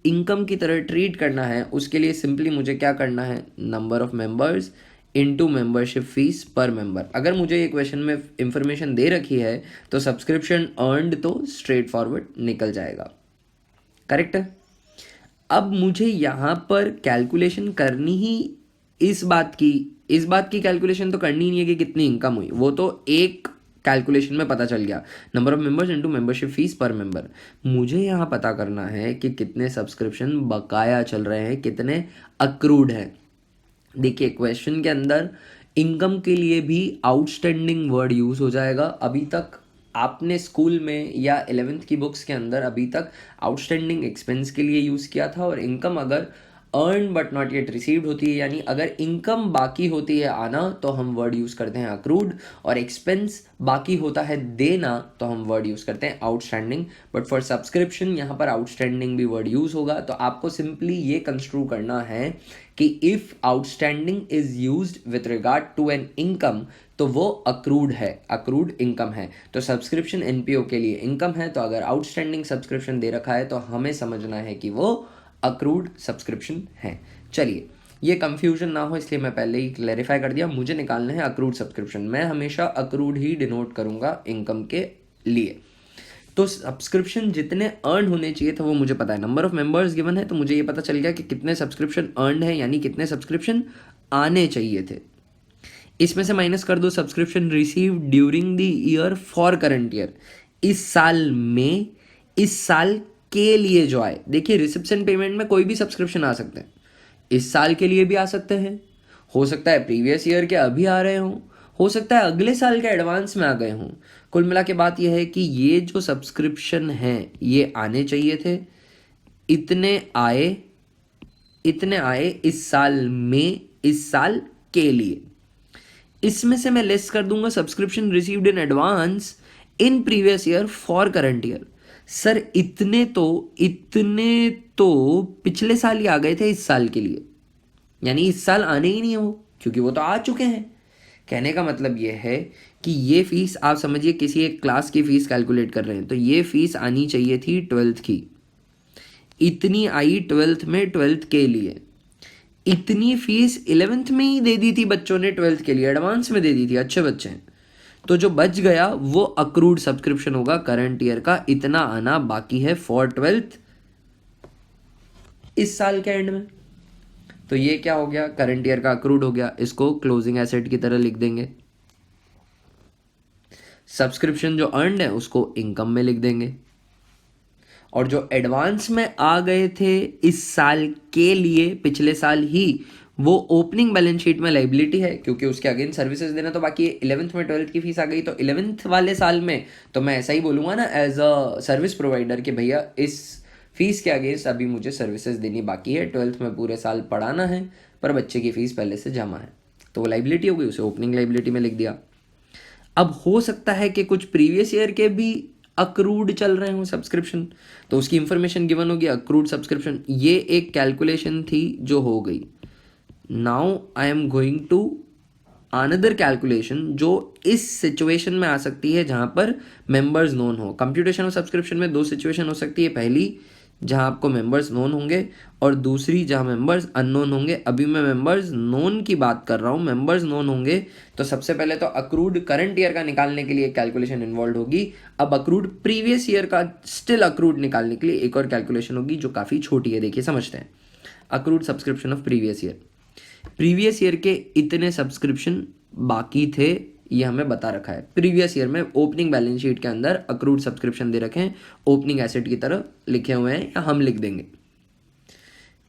इनकम की तरह ट्रीट करना है उसके लिए सिंपली मुझे क्या करना है, number of members into membership fee per member. अगर मुझे ये क्वेश्चन में इंफॉर्मेशन दे रखी है तो सब्सक्रिप्शन अर्नड तो स्ट्रेट फॉरवर्ड निकल जाएगा। करेक्ट है। अब मुझे यहाँ पर कैलकुलेशन करनी ही इस बात की कैलकुलेशन तो करनी नहीं है कि कितनी इनकम हुई, वो तो एक कैलकुलेशन में पता चल गया, number of members into membership fee per member. मुझे यहाँ पता करना है कि कितने सब्सक्रिप्शन बकाया चल रहे हैं, कितने अक्रूड हैं। देखिए क्वेश्चन के अंदर इनकम के लिए भी आउटस्टैंडिंग वर्ड यूज हो जाएगा। अभी तक आपने स्कूल में या 11th की बुक्स के अंदर अभी तक आउटस्टैंडिंग एक्सपेंस के लिए यूज़ किया था, और इनकम अगर earn but not yet received होती है, यानी अगर इनकम बाकी होती है आना तो हम वर्ड यूज़ करते हैं अक्रूड, और एक्सपेंस बाकी होता है देना तो हम वर्ड यूज़ करते हैं आउटस्टैंडिंग। बट फॉर सब्सक्रिप्शन यहाँ पर आउटस्टैंडिंग भी वर्ड यूज़ होगा। तो आपको सिंपली ये कंस्ट्रू करना है कि if outstanding is used with regard to an income तो वो अक्रूड है, अक्रूड इनकम है। तो सब्सक्रिप्शन एनपीओ के लिए इनकम है, तो अगर आउटस्टैंडिंग सब्सक्रिप्शन दे रखा है तो हमें समझना है कि वो अक्रूड सब्सक्रिप्शन है। चलिए, ये कंफ्यूजन ना हो इसलिए मैं पहले ही क्लैरिफाई कर दिया, मुझे निकालना है अक्रूड सब्सक्रिप्शन। मैं हमेशा अक्रूड ही डिनोट करूंगा इनकम के लिए। तो सब्सक्रिप्शन जितने अर्न होने चाहिए था वो मुझे पता है, नंबर ऑफ मेंबर्स गिवन है, तो मुझे ये पता चल गया कि कितने सब्सक्रिप्शन अर्न है, यानी कितने सब्सक्रिप्शन आने चाहिए थे। इसमें से माइनस कर दो subscription receive during the year for current year, इस साल में, इस साल के लिए जो आए। देखिए रिसिप्शन पेमेंट में कोई भी सब्सक्रिप्शन आ सकते हैं, इस साल के लिए भी आ सकते हैं, हो सकता है प्रीवियस ईयर के अभी आ रहे हों, हो सकता है अगले साल के एडवांस में आ गए हों। कुल मिला के बात यह है कि ये जो सब्सक्रिप्शन हैं ये आने चाहिए थे, इतने आए, इतने आए इस साल में, इस साल के लिए। इसमें से मैं लेस कर दूंगा subscription received in advance in previous year for current year. Sir इतने तो पिछले साल ही आ गए थे इस साल के लिए, यानी इस साल आने ही नहीं है वो, क्योंकि वो तो आ चुके हैं। कहने का मतलब ये है कि ये फीस आप समझिए किसी एक क्लास की फीस कैलकुलेट कर रहे हैं, तो ये फीस आनी चाहिए थी 12th की, इतनी आई 12th में 12th के लिए, इतनी फीस 11th में ही दे दी थी बच्चों ने 12th के लिए, एडवांस में दे दी थी, अच्छे बच्चे हैं। तो जो बच गया वो अक्रूड सब्सक्रिप्शन होगा करंट ईयर का, इतना आना बाकी है फॉर 12th इस साल के एंड में। तो ये क्या हो गया, करंट ईयर का अक्रूड हो गया, इसको क्लोजिंग एसेट की तरह लिख देंगे। सब्सक्रिप्शन जो अर्नड है उसको इनकम में लिख देंगे, और जो एडवांस में आ गए थे इस साल के लिए पिछले साल ही, वो ओपनिंग बैलेंस शीट में लाइबिलिटी है, क्योंकि उसके अगेन सर्विसेज देना तो बाकी है। 11th में 12th की फीस आ गई, तो 11th वाले साल में तो मैं ऐसा ही बोलूँगा ना एज अ सर्विस प्रोवाइडर कि भैया इस फीस के अगेंस्ट अभी मुझे सर्विसेज देनी बाकी है, 12th में पूरे साल पढ़ाना है, पर बच्चे की फीस पहले से जमा है, तो वो लाइबिलिटी हो गई, उसे ओपनिंग लाइबिलिटी में लिख दिया। अब हो सकता है कि कुछ प्रीवियस ईयर के भी अक्रूड चल रहे हों सब्सक्रिप्शन, तो उसकी इंफॉर्मेशन गिवन होगी अक्रूड सब्सक्रिप्शन। ये एक कैलकुलेशन थी जो हो गई। Now I am going to another calculation जो इस सिचुएशन में आ सकती है जहां पर मेंबर्स नोन हो। कंप्यूटेशन ऑफ सब्सक्रिप्शन में दो सिचुएशन हो सकती है, पहली जहां आपको मेंबर्स नोन होंगे, और दूसरी जहां मेंबर्स अननोन होंगे। अभी मैं मेंबर्स नोन की बात कर रहा हूं, मेंबर्स नोन होंगे तो सबसे पहले तो अक्रूड करंट ईयर का निकालने के लिए कैलकुलेशन इन्वॉल्व होगी। अब अक्रूड प्रीवियस ईयर का स्टिल अक्रूड निकालने के लिए एक और कैलकुलेशन होगी जो काफ़ी छोटी है। देखिए समझते हैं, accrued subscription of previous year, previous year के इतने सब्सक्रिप्शन बाकी थे ये हमें बता रखा है। प्रीवियस ईयर में ओपनिंग बैलेंस शीट के अंदर अक्रूड सब्सक्रिप्शन दे रखे हैं, ओपनिंग एसेट की तरह लिखे हुए हैं, या हम लिख देंगे।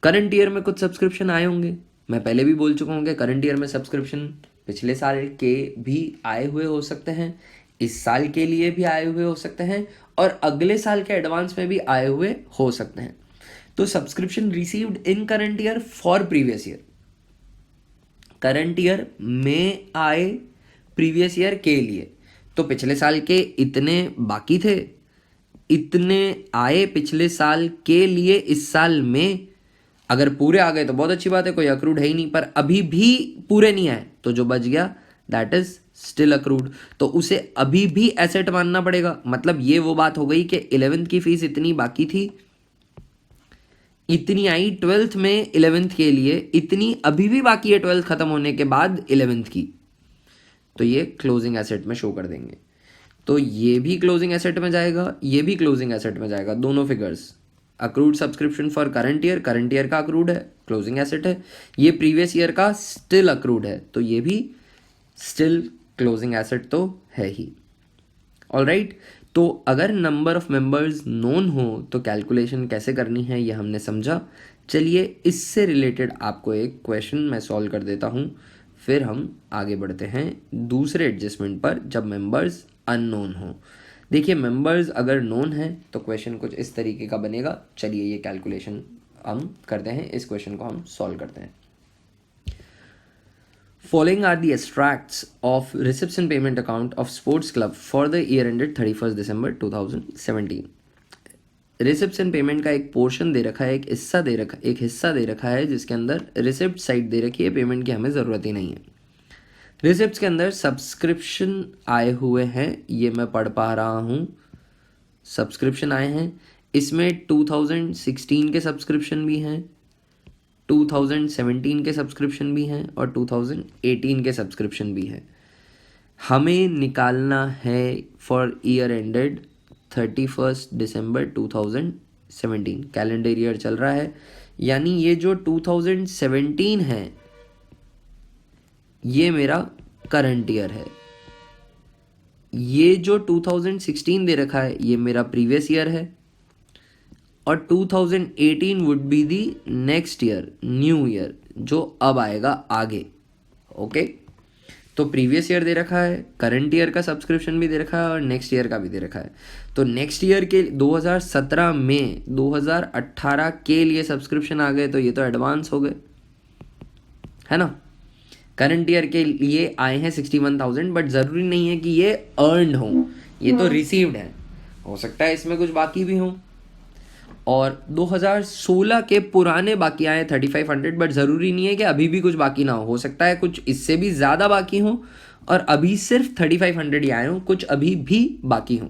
करंट ईयर में कुछ सब्सक्रिप्शन आए होंगे, मैं पहले भी बोल चुका हूँ कि करंट ईयर में सब्सक्रिप्शन पिछले साल के भी आए हुए हो सकते हैं, इस साल के लिए भी आए हुए हो सकते हैं, और अगले साल के एडवांस में भी आए हुए हो सकते हैं। तो subscription received in current year for previous year, current year में आए प्रीवियस ईयर के लिए, तो पिछले साल के इतने बाकी थे, इतने आए पिछले साल के लिए इस साल में। अगर पूरे आ गए तो बहुत अच्छी बात है, कोई अक्रूड है ही नहीं, पर अभी भी पूरे नहीं आए तो जो बच गया दैट इज स्टिल अक्रूड, तो उसे अभी भी एसेट मानना पड़ेगा। मतलब ये वो बात हो गई कि 11th की फीस इतनी बाकी थी, इतनी आई 12th में 11th के लिए, इतनी अभी भी बाकी है 12th खत्म होने के बाद 11th की, तो ये क्लोजिंग एसेट में शो कर देंगे। तो ये भी क्लोजिंग एसेट में जाएगा, ये भी क्लोजिंग एसेट में जाएगा, दोनों figures. Accrued subscription for current year का अक्रूड है, क्लोजिंग एसेट है। ये प्रीवियस ईयर का स्टिल अक्रूड है, तो ये भी स्टिल क्लोजिंग एसेट तो है ही। ऑलराइट, तो अगर नंबर ऑफ मेंबर्स नोन हो तो कैलकुलेशन कैसे करनी है ये हमने समझा। चलिए इससे रिलेटेड आपको एक क्वेश्चन मैं सॉल्व कर देता हूँ, फिर हम आगे बढ़ते हैं दूसरे एडजस्टमेंट पर जब मेंबर्स अननोन हो। देखिए मेंबर्स अगर नोन है तो क्वेश्चन कुछ इस तरीके का बनेगा। चलिए ये कैलकुलेशन हम करते हैं, इस क्वेश्चन को हम सॉल्व करते हैं। Following are the extracts of receipts and payment account of sports club for the year ended 31st December 2017। Receipts and payment का एक पोर्शन दे रखा है, एक हिस्सा दे रखा है जिसके अंदर रिसिप्ट साइड दे रखी है, पेमेंट की हमें ज़रूरत ही नहीं है। रिसिप्ट्स के अंदर सब्सक्रिप्शन आए हुए हैं, ये मैं पढ़ पा रहा हूँ, सब्सक्रिप्शन आए हैं। इसमें 2016 के सब्सक्रिप्शन भी हैं, 2017 के सब्सक्रिप्शन भी हैं और 2018 के सब्सक्रिप्शन भी हैं। हमें निकालना है for year ended 31 December 2017, calendar year चल रहा है, यानी ये जो 2017 है ये मेरा करंट ईयर है, ये जो 2016 दे रखा है ये मेरा प्रीवियस ईयर है, और 2018 would be the next year, new year जो अब आएगा आगे। ओके, तो प्रीवियस ईयर दे रखा है, करंट ईयर का सब्सक्रिप्शन भी दे रखा है और नेक्स्ट ईयर का भी दे रखा है। तो नेक्स्ट ईयर के 2017 में 2018 के लिए सब्सक्रिप्शन आ गए तो ये तो एडवांस हो गए, है ना। करंट ईयर के लिए आए हैं 61,000, बट ज़रूरी नहीं है कि ये अर्नड हो, ये तो रिसीव्ड है, हो सकता है इसमें कुछ बाकी भी हो। और 2016 के पुराने बाकी आए 3500, बट ज़रूरी नहीं है कि अभी भी कुछ बाकी ना हो सकता है कुछ इससे भी ज़्यादा बाकी हो और अभी सिर्फ 3500 ही आए हों, कुछ अभी भी बाकी हों।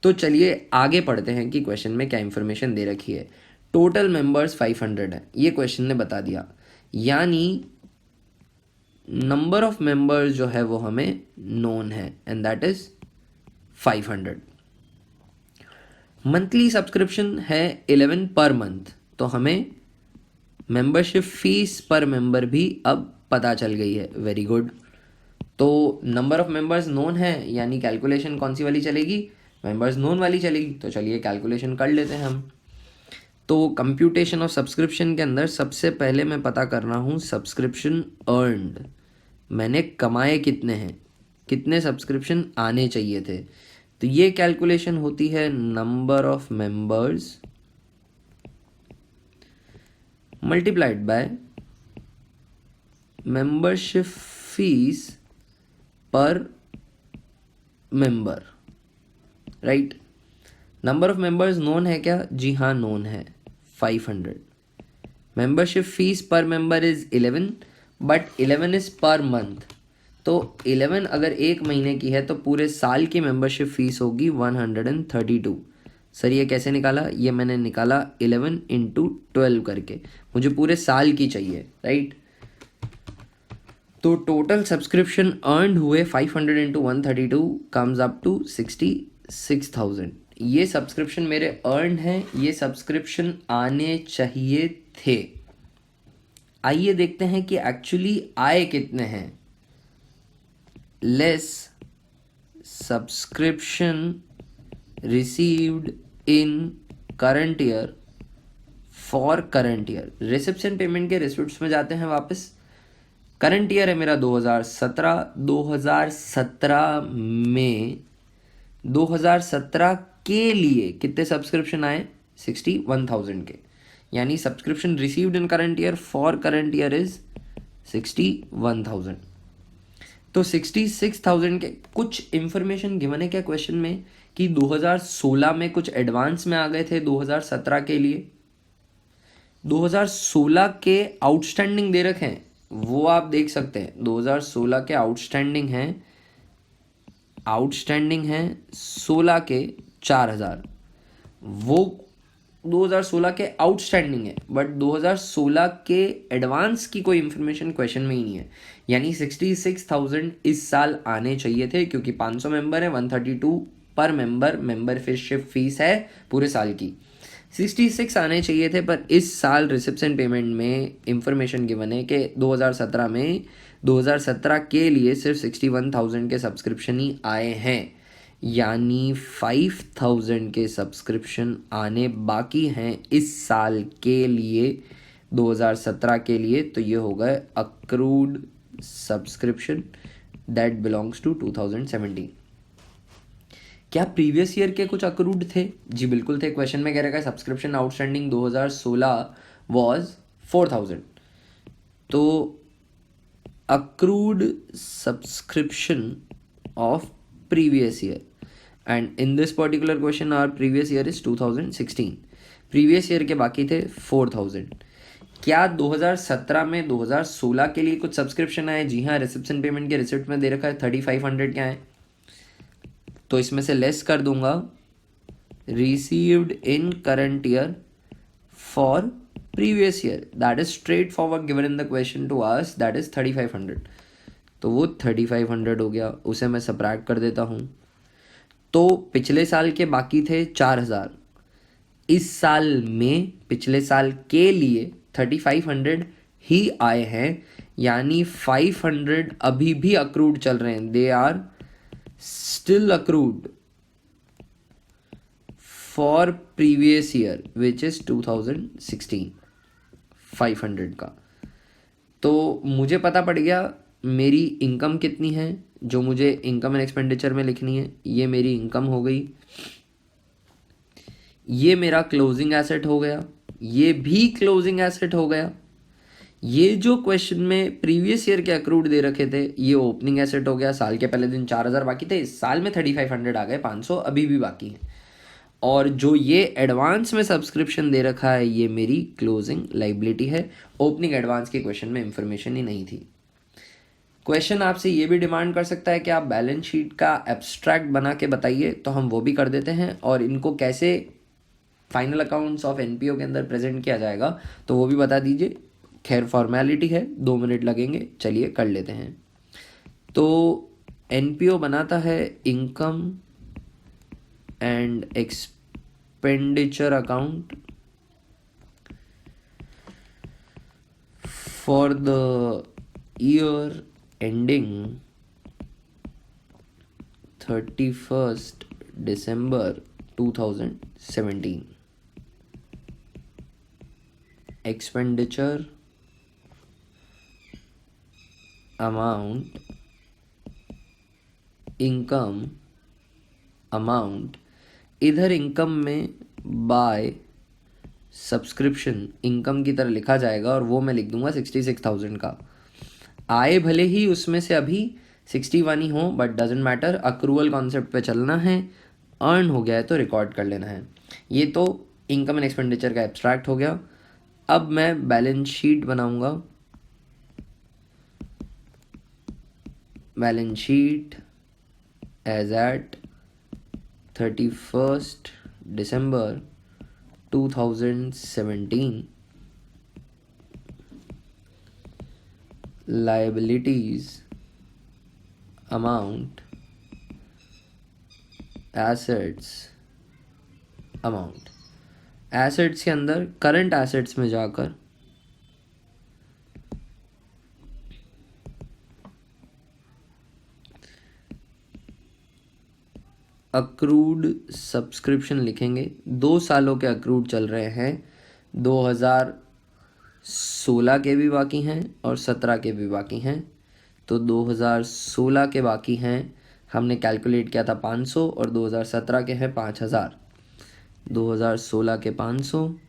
तो चलिए आगे पढ़ते हैं कि क्वेश्चन में क्या इन्फॉर्मेशन दे रखी है। टोटल मेंबर्स 500 है, ये क्वेश्चन ने बता दिया, यानी नंबर ऑफ मेंबर्स जो है वो हमें नोन है and that is 500। Monthly subscription है 11 पर मंथ, तो हमें मेंबरशिप फीस पर मेंबर भी अब पता चल गई है, वेरी गुड। तो नंबर ऑफ मेंबर्स नोन है, यानी कैलकुलेशन कौन सी वाली चलेगी, मेंबर्स नोन वाली चलेगी। तो चलिए कैलकुलेशन कर लेते हैं हम। तो कंप्यूटेशन ऑफ सब्सक्रिप्शन के अंदर सबसे पहले मैं पता कर रहा हूँ सब्सक्रिप्शन अर्नड, मैंने कमाए कितने हैं, कितने सब्सक्रिप्शन आने चाहिए थे। तो ये कैलकुलेशन होती है number of members multiplied by membership fee per member, right. Number of members known है क्या, जी हाँ नोन है 500। Membership fee per member is 11, but 11 is per month, तो 11 अगर एक महीने की है तो पूरे साल की मेंबरशिप फीस होगी 132। सर ये कैसे निकाला, ये मैंने निकाला 11 इंटू 12 करके, मुझे पूरे साल की चाहिए, राइट। तो टोटल सब्सक्रिप्शन अर्न हुए 500 इंटू 132 कम्स अप टू 66,000। ये सब्सक्रिप्शन मेरे अर्न हैं, ये सब्सक्रिप्शन आने चाहिए थे। आइए देखते हैं कि एक्चुअली आए कितने हैं। Less subscription received in current year for current year. Reception payment के रिसिप्ट्स में जाते हैं वापस। करंट ईयर है मेरा 2017, 2017 में 2017 के लिए कितने सब्सक्रिप्शन आए, 61,000 के, यानी subscription received in current year for current year is 61,000। तो 66,000 के कुछ इंफॉर्मेशन गिवन है क्या क्वेश्चन में कि 2016 में कुछ एडवांस में आ गए थे 2017 के लिए। 2016 के आउटस्टैंडिंग दे रखे हैं, वो आप देख सकते हैं 2016 के आउटस्टैंडिंग हैं 16 के 4,000, वो 2016 के आउटस्टैंडिंग है, बट 2016 के एडवांस की कोई इन्फॉर्मेशन क्वेश्चन में ही नहीं है। यानी 66,000 इस साल आने चाहिए थे, क्योंकि 500 मेंबर है, 132 पर मेंबर मेंबरशिप फीस है पूरे साल की। 66 आने चाहिए थे, पर इस साल रिसेप्शन पेमेंट में इंफॉर्मेशन गिवन है कि 2017 के लिए सिर्फ 61,000 के सब्सक्रिप्शन ही आए हैं। यानी 5,000 के सब्सक्रिप्शन आने बाकी हैं इस साल के लिए, 2017 के लिए। तो ये हो गए accrued subscription that belongs to 2017। क्या प्रीवियस ईयर के कुछ अक्रूड थे? जी बिल्कुल थे। क्वेश्चन में कह रखा है सब्सक्रिप्शन आउटस्टैंडिंग 2016 वॉज 4,000। तो accrued subscription of previous year, and in this particular question our previous year is 2016, previous year के बाकी थे 4,000। क्या 2017 में 2016 के लिए कुछ सब्सक्रिप्शन आए? जी हाँ, रिसेप्शन पेमेंट के रिसिप्ट में दे रखा है 3,500 क्या है, तो इसमें से लेस कर दूंगा received in current year for previous year, that is straightforward given in the question to us, that is 3,500। तो वो 3,500 हो गया, उसे मैं सब्ट्रैक्ट कर देता हूँ। तो पिछले साल के बाकी थे 4,000, इस साल में पिछले साल के लिए 3,500 ही आए हैं, यानी 500 अभी भी अक्रूड चल रहे हैं, they are still accrued for previous year which is 2016, 500 का। तो मुझे पता पड़ गया मेरी इनकम कितनी है, जो मुझे इनकम एंड एक्सपेंडिचर में लिखनी है। ये मेरी इनकम हो गई, ये मेरा क्लोजिंग एसेट हो गया, ये भी क्लोजिंग एसेट हो गया। ये जो क्वेश्चन में प्रीवियस ईयर के अक्रूड दे रखे थे ये ओपनिंग एसेट हो गया। साल के पहले दिन 4,000 बाकी थे, इस साल में 3,500 आ गए, 500 अभी भी बाकी है। और जो ये एडवांस में सब्सक्रिप्शन दे रखा है ये मेरी क्लोजिंग लाइबिलिटी है। ओपनिंग एडवांस के क्वेश्चन में इंफॉर्मेशन ही नहीं थी। क्वेश्चन आपसे ये भी डिमांड कर सकता है कि आप बैलेंस शीट का एब्स्ट्रैक्ट बना के बताइए, तो हम वो भी कर देते हैं। और इनको कैसे फाइनल अकाउंट्स ऑफ एनपीओ के अंदर प्रेजेंट किया जाएगा तो वो भी बता दीजिए। खैर फॉर्मेलिटी है, 2 मिनट लगेंगे, चलिए कर लेते हैं। तो एनपीओ बनाता है income and expenditure account for the year ending 31st December 2017। expenditure amount, income amount, इधर इनकम में बाय सब्सक्रिप्शन इनकम की तरह लिखा जाएगा और वो मैं लिख दूंगा 66,000 का। आए भले ही उसमें से अभी 61 ही हो, but doesn't matter, accrual concept पे चलना है। अर्न हो गया है तो रिकॉर्ड कर लेना है। ये तो इनकम एंड एक्सपेंडिचर का एब्स्ट्रैक्ट हो गया। अब मैं बैलेंस शीट बनाऊंगा। Balance sheet as at 31st December 2017। liabilities amount, assets amount। Assets के अंदर करंट एसेट्स में जाकर अक्रूड सब्सक्रिप्शन लिखेंगे। 2 सालों के अक्रूड चल रहे हैं, 2016 के भी बाकी हैं और 17 के भी बाकी हैं। तो 2016 के बाकी हैं, हमने कैलकुलेट किया था 500, और 2017 के हैं 5,000। 2016 के 500,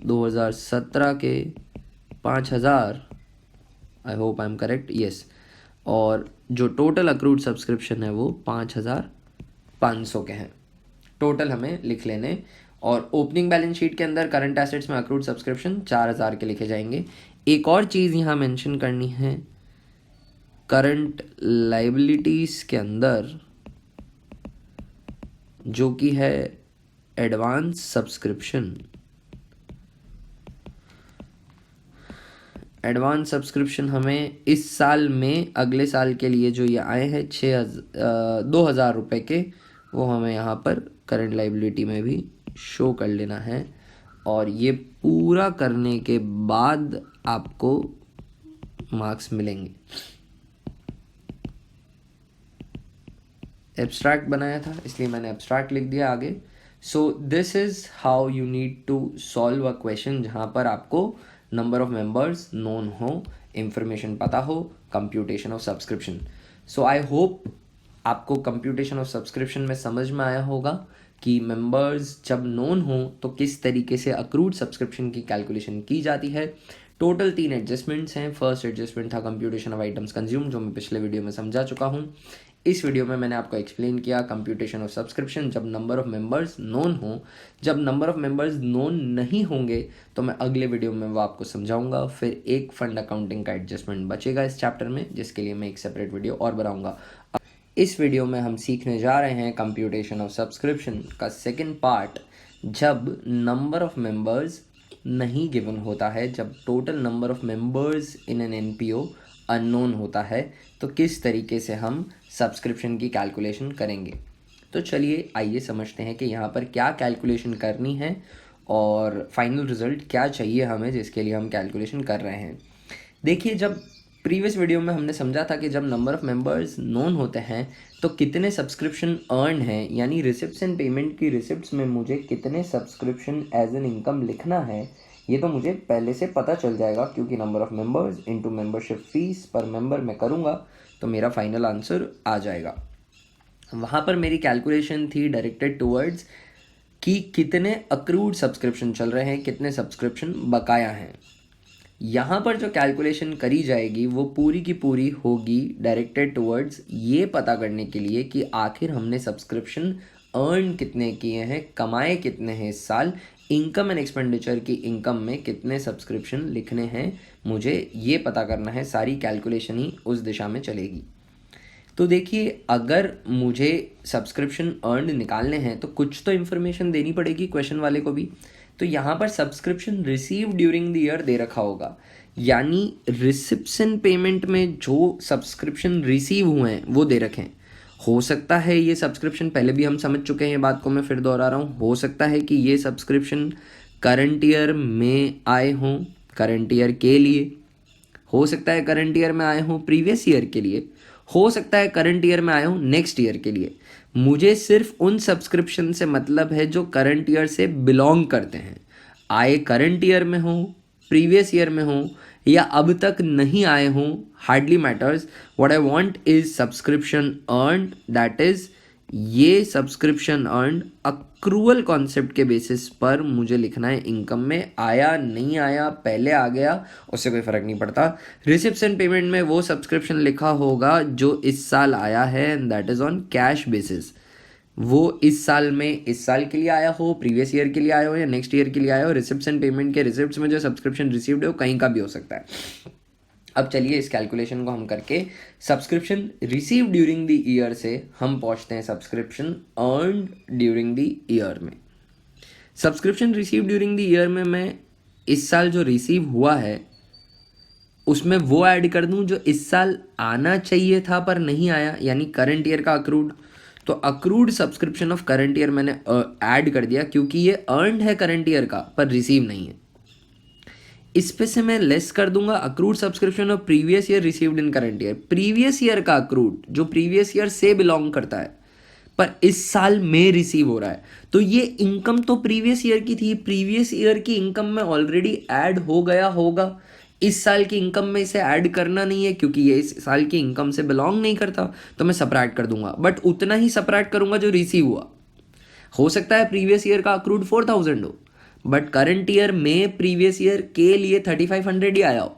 2017 के 5,000, I hope I am correct, yes. और जो टोटल अक्रूड सब्सक्रिप्शन है वो 5,500 के हैं। टोटल हमें लिख लेने। और ओपनिंग बैलेंस शीट के अंदर करंट एसेट्स में अक्रूड सब्सक्रिप्शन 4,000 के लिखे जाएंगे। एक और चीज़ यहाँ मेंशन करनी है, करंट लाइबिलिटीज़ के अंदर जो कि है एडवांस सब्सक्रिप्शन, एडवांस सब्सक्रिप्शन हमें इस साल में अगले साल के लिए जो ये आए हैं 2,000 रुपये के, वो हमें यहाँ पर करंट लाइबिलिटी में भी शो कर लेना है। और ये पूरा करने के बाद आपको मार्क्स मिलेंगे। एब्स्ट्रैक्ट बनाया था इसलिए मैंने एब्स्ट्रैक्ट लिख दिया आगे। So this is how you need to solve a question जहाँ पर आपको नंबर ऑफ मेंबर्स नोन हो, इंफॉर्मेशन पता हो, computation of subscription. So I hope आपको कंप्यूटेशन ऑफ सब्सक्रिप्शन में समझ में आया होगा कि मेंबर्स जब नोन हो तो किस तरीके से अक्रूड सब्सक्रिप्शन की कैलकुलेशन की जाती है। टोटल 3 एडजस्टमेंट्स हैं। फर्स्ट एडजस्टमेंट था कंप्यूटेशन ऑफ आइटम्स कंज्यूम, जो मैं पिछले वीडियो में समझा चुका हूँ। इस वीडियो में मैंने आपको एक्सप्लेन किया कंप्यूटेशन ऑफ सब्सक्रिप्शन जब नंबर ऑफ मेंबर्स नोन हो। जब नंबर ऑफ मेंबर्स नोन नहीं होंगे तो मैं अगले वीडियो में वो आपको समझाऊंगा। फिर एक फंड अकाउंटिंग का एडजस्टमेंट बचेगा इस चैप्टर में, जिसके लिए मैं एक सेपरेट वीडियो और बनाऊंगा। इस वीडियो में हम सीखने जा रहे हैं कंप्यूटेशन ऑफ सब्सक्रिप्शन का सेकेंड पार्ट, जब नंबर ऑफ मेंबर्स नहीं गिवन होता है, जब total number of members in an NPO unknown होता है, तो किस तरीके से हम सब्सक्रिप्शन की कैलकुलेशन करेंगे। तो चलिए आइए समझते हैं कि यहाँ पर क्या कैलकुलेशन करनी है और फाइनल रिजल्ट क्या चाहिए हमें जिसके लिए हम कैलकुलेशन कर रहे हैं। देखिए, जब प्रीवियस वीडियो में हमने समझा था कि जब नंबर ऑफ़ मेंबर्स नोन होते हैं तो कितने सब्सक्रिप्शन अर्न हैं, यानी रिसिप्ट्स एंड पेमेंट की रिसिप्ट्स में मुझे कितने सब्सक्रिप्शन एज एन इनकम लिखना है, ये तो मुझे पहले से पता चल जाएगा, क्योंकि number of members into membership fee per member मैं करूँगा तो मेरा फाइनल आंसर आ जाएगा। वहाँ पर मेरी कैलकुलेशन थी डायरेक्टेड टूवर्ड्स कि कितने अक्रूड सब्सक्रिप्शन चल रहे हैं, कितने सब्सक्रिप्शन बकाया हैं। यहाँ पर जो कैलकुलेशन करी जाएगी वो पूरी की पूरी होगी डायरेक्टेड टुवर्ड्स ये पता करने के लिए कि आखिर हमने सब्सक्रिप्शन अर्न कितने किए हैं, कमाए कितने हैं इस साल, इनकम एंड एक्सपेंडिचर की इनकम में कितने सब्सक्रिप्शन लिखने हैं, मुझे ये पता करना है। सारी कैलकुलेशन ही उस दिशा में चलेगी। तो देखिए, अगर मुझे सब्सक्रिप्शन अर्न निकालने हैं तो कुछ तो इन्फॉर्मेशन देनी पड़ेगी क्वेश्चन वाले को भी। तो यहाँ पर subscription receive during the year दे रखा होगा, यानी रिसिप्शन पेमेंट में जो सब्सक्रिप्शन रिसीव हुए हैं वो दे रखें। हो सकता है ये सब्सक्रिप्शन, पहले भी हम समझ चुके हैं ये बात को मैं फिर दोहरा रहा हूँ, हो सकता है कि ये सब्सक्रिप्शन करंट ईयर में आए हों, करंट ईयर के लिए, हो सकता है करंट ईयर में आए हों प्रीवियस ईयर के लिए, हो सकता है करंट ईयर में आए हों नेक्स्ट ईयर के लिए। मुझे सिर्फ उन सब्सक्रिप्शन से मतलब है जो करंट ईयर से बिलोंग करते हैं, आए करंट ईयर में हो, प्रीवियस ईयर में हो या अब तक नहीं आए हों, hardly matters. What I want is subscription earned, that is ये सब्सक्रिप्शन अर्न्ड अक्रूवल कॉन्सेप्ट के बेसिस पर मुझे लिखना है इनकम में। आया नहीं आया, पहले आ गया, उससे कोई फ़र्क नहीं पड़ता। रिसिप्शन पेमेंट में वो सब्सक्रिप्शन लिखा होगा जो इस साल आया है, and that is on cash basis. वो इस साल में इस साल के लिए आया हो, प्रीवियस ईयर के लिए आया हो या नेक्स्ट ईयर के लिए आया हो। रिसिप्शन पेमेंट के रिसिप्ट्स में जो सब्सक्रिप्शन रिसीव्ड हो कहीं का भी हो सकता है। अब चलिए इस कैलकुलेशन को हम करके subscription receive during the year से हम पहुंचते हैं subscription earned during the year में। Subscription receive during the year में मैं इस साल जो रिसीव हुआ है उसमें वो ऐड कर दूं जो इस साल आना चाहिए था पर नहीं आया, यानी करंट ईयर का अक्रूड। तो accrued subscription of current year मैंने ऐड कर दिया, क्योंकि ये अर्न्ड है करंट ईयर का पर रिसीव नहीं है। इस पे से मैं लेस कर दूंगा accrued subscription of previous year received in current year. Previous year का अक्रूड जो प्रीवियस ईयर से बिलोंग करता है पर इस साल में रिसीव हो रहा है, तो ये इनकम तो प्रीवियस ईयर की थी, प्रीवियस ईयर की इनकम में ऑलरेडी ऐड हो गया होगा। इस साल की इनकम में इसे ऐड करना नहीं है क्योंकि ये इस साल की इनकम से बिलोंग नहीं करता, तो मैं सब्ट्रैक्ट कर दूंगा, बट उतना ही सब्ट्रैक्ट करूंगा जो रिसीव हुआ। हो सकता है प्रीवियस ईयर का अक्रूड 4,000 हो, बट करंट ईयर में प्रीवियस ईयर के लिए 3,500 ही आया हो,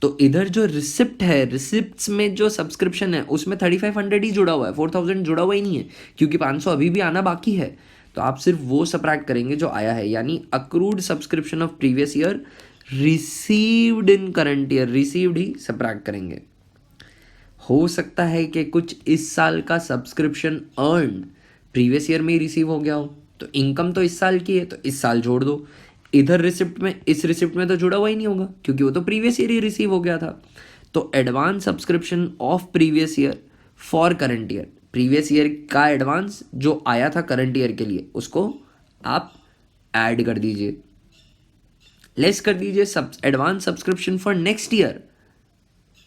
तो इधर जो रिसिप्ट है, रिसिप्ट्स में जो सब्सक्रिप्शन है उसमें 3,500 ही जुड़ा हुआ है, 4,000 जुड़ा हुआ ही नहीं है, क्योंकि 500 अभी भी आना बाकी है। तो आप सिर्फ वो सब्ट्रैक्ट करेंगे जो आया है, यानी accrued subscription of previous year received in current year, received he subtract करेंगे। हो सकता है कि कुछ इस साल का सब्सक्रिप्शन अर्न प्रीवियस ईयर में ही रिसीव हो गया हो, तो इनकम तो इस साल की है तो इस साल जोड़ दो। इधर रिसिप्ट में, इस रिसिप्ट में तो जुड़ा हुआ ही नहीं होगा क्योंकि वो तो प्रीवियस ईयर ही रिसीव हो गया था। तो advance subscription of previous year for current year, previous year का एडवांस जो आया था करंट ईयर के लिए उसको आप ऐड कर दीजिए, लेस कर दीजिए advance subscription for next year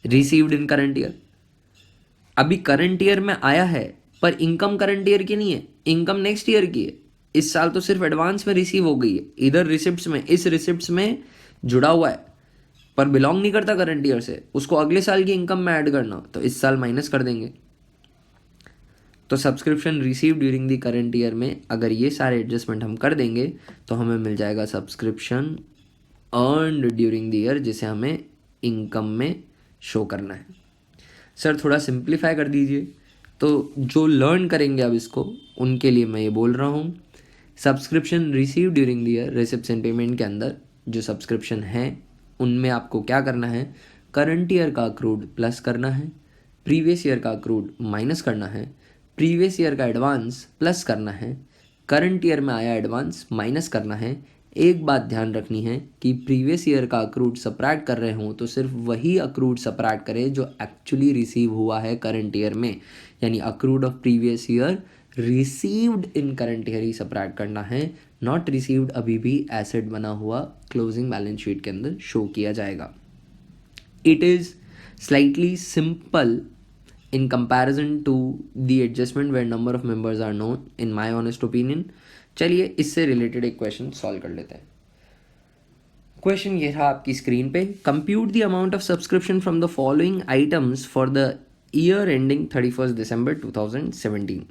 received in current year. अभी करंट ईयर में आया है पर इनकम करंट ईयर की नहीं है, इनकम नेक्स्ट ईयर की है। इस साल तो सिर्फ एडवांस में रिसीव हो गई है, इधर रिसिप्ट्स में, इस रिसिप्ट्स में जुड़ा हुआ है पर बिलोंग नहीं करता करंट ईयर से, उसको अगले साल की इनकम में ऐड करना, तो इस साल माइनस कर देंगे। तो subscription receive during the current year में अगर ये सारे एडजस्टमेंट हम कर देंगे तो हमें मिल जाएगा subscription earned during the year, जिसे हमें इनकम में शो करना है। सर थोड़ा सिंप्लीफाई कर दीजिए। तो जो लर्न करेंगे अब इसको उनके लिए मैं ये बोल रहा हूँ, subscription receive during the year, receipts and payment के अंदर जो सब्सक्रिप्शन है उनमें आपको क्या करना है, करंट ईयर का अक्रूड प्लस करना है, प्रीवियस ईयर का अक्रूड माइनस करना है, प्रीवियस ईयर का एडवांस प्लस करना है, करंट ईयर में आया एडवांस माइनस करना है। एक बात ध्यान रखनी है कि प्रीवियस ईयर का अक्रूड सब्ट्रैक्ट कर रहे हों तो सिर्फ वही अक्रूड सब्ट्रैक्ट करें जो एक्चुअली रिसीव हुआ है करंट ईयर में, यानी accrued of previous year received in current year he subtract करना है, नॉट रिसीव्ड अभी भी एसेट बना हुआ क्लोजिंग बैलेंस शीट के अंदर शो किया जाएगा। It is slightly simple in comparison to the adjustment where number of members are known in my honest opinion। चलिए इससे रिलेटेड एक क्वेश्चन सॉल्व कर लेते हैं। क्वेश्चन ये था आपकी स्क्रीन पे, compute the amount of subscription from the following items for the year ending 31 December 2017।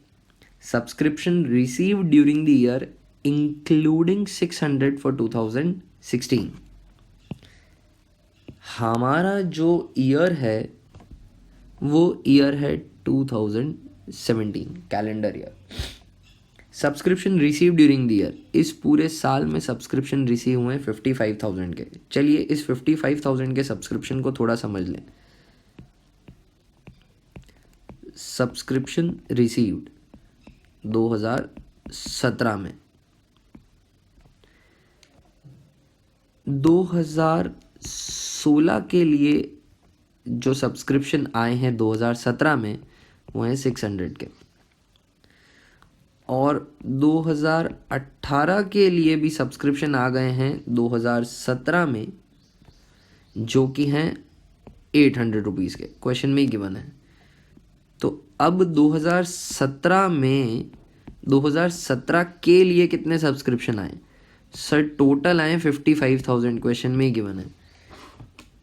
Subscription received during the year including 600 for 2016। हमारा जो ईयर है वो ईयर है 2017 calendar year. Subscription receive during the year, इस पूरे साल में सब्सक्रिप्शन रिसीव हुए 55,000 के। चलिए इस 55,000 के सब्सक्रिप्शन को थोड़ा समझ लें। सब्सक्रिप्शन रिसीव्ड 2017 में, 2016 के लिए जो सब्सक्रिप्शन आए हैं 2017 में वो हैं 600 के, और 2018 के लिए भी सब्सक्रिप्शन आ गए हैं 2017 में जो कि हैं 800 रुपीज़ के, क्वेश्चन में ही गिवन है। तो अब 2017 में 2017 के लिए कितने सब्सक्रिप्शन आए सर? टोटल आए 55,000, क्वेश्चन में ही गिवन है।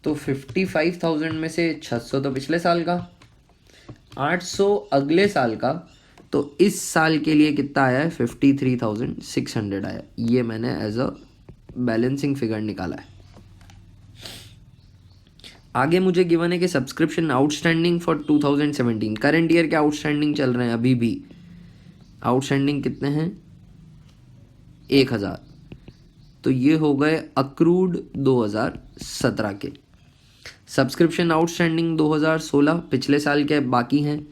तो 55,000 में से 600 तो पिछले साल का, 800 अगले साल का, तो इस साल के लिए कितना आया है? 53,600 आया। ये मैंने एज अ बैलेंसिंग फिगर निकाला है। आगे मुझे गिवन है कि subscription outstanding for 2017, current year के आउटस्टैंडिंग चल रहे हैं अभी भी। आउटस्टैंडिंग कितने हैं? 1,000। तो ये हो गए अक्रूड 2017 के। सब्सक्रिप्शन आउटस्टैंडिंग 2016 पिछले साल के बाकी हैं,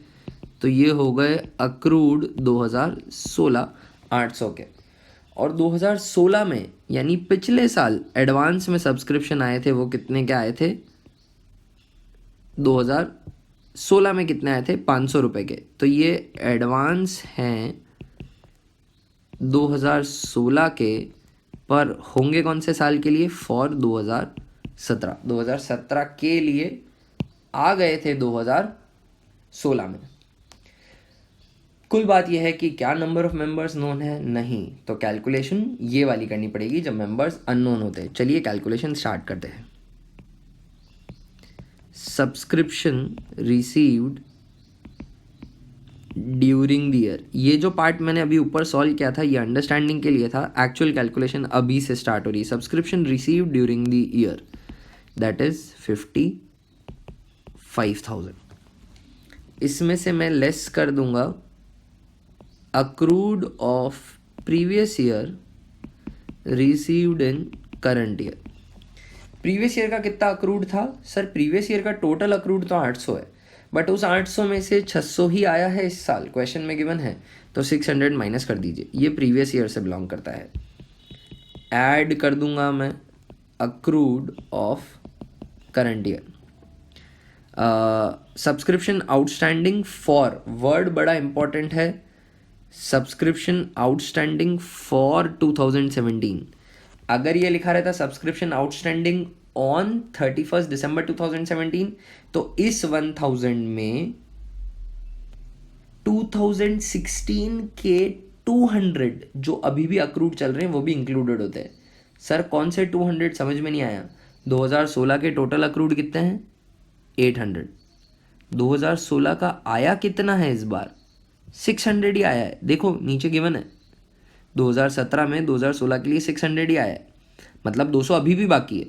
तो ये हो गए अक्रूड 2016 800 के। और 2016 में यानी पिछले साल एडवांस में सब्सक्रिप्शन आए थे, वो कितने के आए थे? 2016 में कितने आए थे? 500 रुपये के। तो ये एडवांस हैं 2016 के, पर होंगे कौन से साल के लिए? फॉर 2017। 2017 के लिए आ गए थे 2016 में। कुल बात यह है कि क्या नंबर ऑफ मेंबर्स नोन है? नहीं। तो कैलकुलेशन ये वाली करनी पड़ेगी जब मेंबर्स अननोन होते हैं। चलिए कैलकुलेशन स्टार्ट करते हैं। Subscription received during the year, ये जो पार्ट मैंने अभी ऊपर सॉल्व किया था ये अंडरस्टैंडिंग के लिए था, एक्चुअल कैलकुलेशन अभी से स्टार्ट हो रही है। Subscription received during the year that is 55,000। इसमें से मैं लेस कर दूंगा accrued of previous year received in current year. Previous year का कितना अक्रूड था सर? प्रीवियस ईयर का टोटल अक्रूड तो 800 है, बट उस 800 में से 600 ही आया है इस साल, क्वेश्चन में गिवन है। तो 600 माइनस कर दीजिए, ये प्रीवियस ईयर से बिलोंग करता है। ऐड कर दूंगा मैं accrued of current year. Subscription outstanding for, word बड़ा इंपॉर्टेंट है, सब्सक्रिप्शन आउटस्टैंडिंग फॉर 2017। अगर ये लिखा रहता सब्सक्रिप्शन आउटस्टैंडिंग ऑन 31 दिसंबर 2017, तो इस 1000 में 2016 के 200 जो अभी भी अक्रूड चल रहे हैं वो भी इंक्लूडेड होते हैं। सर कौन से 200, समझ में नहीं आया। 2016 के टोटल अक्रूड कितने हैं? 800। 2016 का आया कितना है इस बार? 600 ही आया है, देखो नीचे गिवन है। 2017 में 2016 के लिए 600 ही आया है, मतलब 200 अभी भी बाकी है।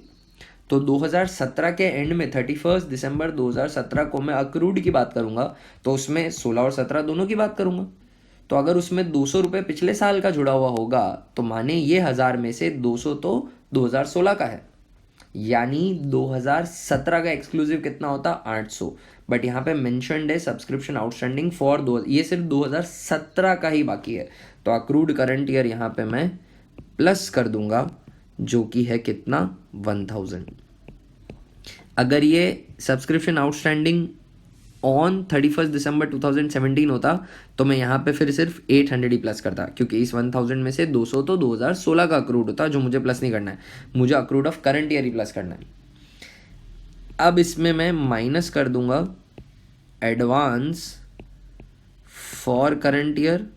तो 2017 के एंड में 31 दिसंबर 2017 को मैं अक्रूड की बात करूंगा, तो उसमें 16 और 17 दोनों की बात करूंगा। तो अगर उसमें 200 रुपये पिछले साल का जुड़ा हुआ होगा, तो माने ये 1000 में से 200 तो 2016 का है, यानी 2017 का एक्सक्लूसिव कितना होता? 800। बट यहाँ पे मेंशन्ड है सब्सक्रिप्शन आउटस्टैंडिंग फॉर ये सिर्फ 2017 का ही बाकी है, तो अक्रूड करंट ईयर यहाँ पे मैं प्लस कर दूंगा, जो कि है कितना? 1000। अगर ये सब्सक्रिप्शन आउटस्टैंडिंग ऑन 31 दिसंबर 2017 होता, तो मैं यहाँ पे फिर सिर्फ 800 ही प्लस करता, क्योंकि इस 1000 में से 200 तो 2016 का अक्रूड होता, जो मुझे प्लस नहीं करना है, मुझे accrued of current year he plus करना है। अब इसमें मैं माइनस कर दूंगा advance for current year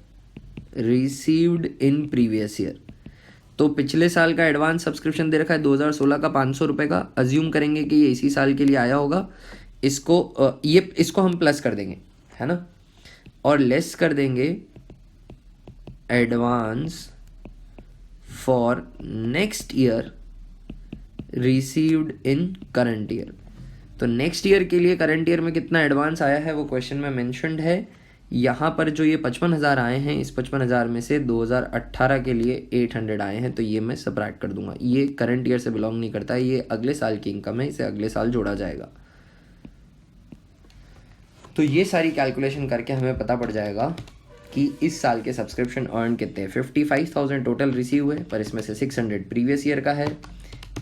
received in previous year. तो पिछले साल का एडवांस सब्सक्रिप्शन दे रखा है 2016 का 500 रुपये का, अज्यूम करेंगे कि ये इसी साल के लिए आया होगा, इसको हम प्लस कर देंगे, है ना, और लेस कर देंगे advance for next year received in current year. तो नेक्स्ट ईयर के लिए करंट ईयर में कितना एडवांस आया है वो क्वेश्चन में मेंशन्ड है। यहाँ पर जो ये 55,000 आए हैं, इस 55,000 में से 2018 के लिए 800 आए हैं, तो ये मैं सबट्रैक्ट कर दूंगा। ये करंट ईयर से बिलोंग नहीं करता है, ये अगले साल की इनकम है, इसे अगले साल जोड़ा जाएगा। तो ये सारी कैलकुलेशन करके हमें पता पड़ जाएगा कि इस साल के सब्सक्रिप्शन अर्न कितने हैं। 55,000 टोटल रिसीव हुए, पर इसमें से 600 प्रीवियस ईयर का है,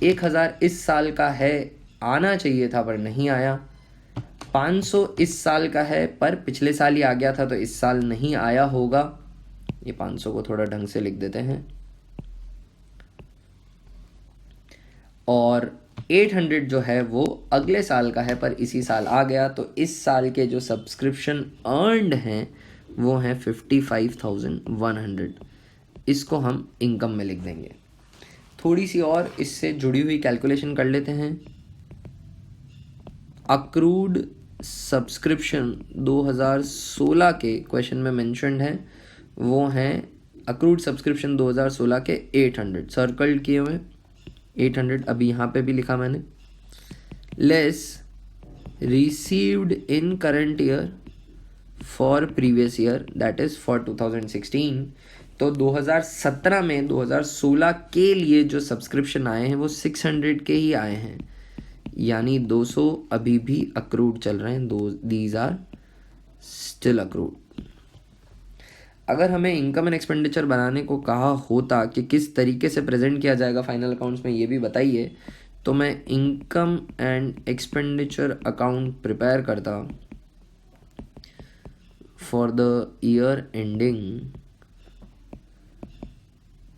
1000 इस साल का है, आना चाहिए था पर नहीं आया, 500 इस साल का है पर पिछले साल ही आ गया था, तो इस साल नहीं आया होगा। ये 500 को थोड़ा ढंग से लिख देते हैं, और 800 जो है वो अगले साल का है पर इसी साल आ गया, तो इस साल के जो सब्सक्रिप्शन अर्नड हैं वो हैं 55,100। इसको हम इनकम में लिख देंगे। थोड़ी सी और इससे जुड़ी हुई कैलकुलेशन कर लेते हैं। अक्रूड सब्सक्रिप्शन 2016 के क्वेश्चन में मेंशन्ड है, वो हैं अक्रूड सब्सक्रिप्शन 2016 के 800 सर्कल किए हुए, 800 अभी यहाँ पे भी लिखा मैंने, less received in current year for previous year that is for 2016। तो 2017 में 2016 के लिए जो सब्सक्रिप्शन आए हैं वो 600 के ही आए हैं, यानी 200 अभी भी अक्रूड चल रहे हैं, दीज आर स्टिल अक्रूड। अगर हमें इनकम एंड एक्सपेंडिचर बनाने को कहा होता कि किस तरीके से प्रेजेंट किया जाएगा फाइनल अकाउंट्स में, ये भी बताइए, तो मैं income and expenditure account prepare करता फॉर द ईयर एंडिंग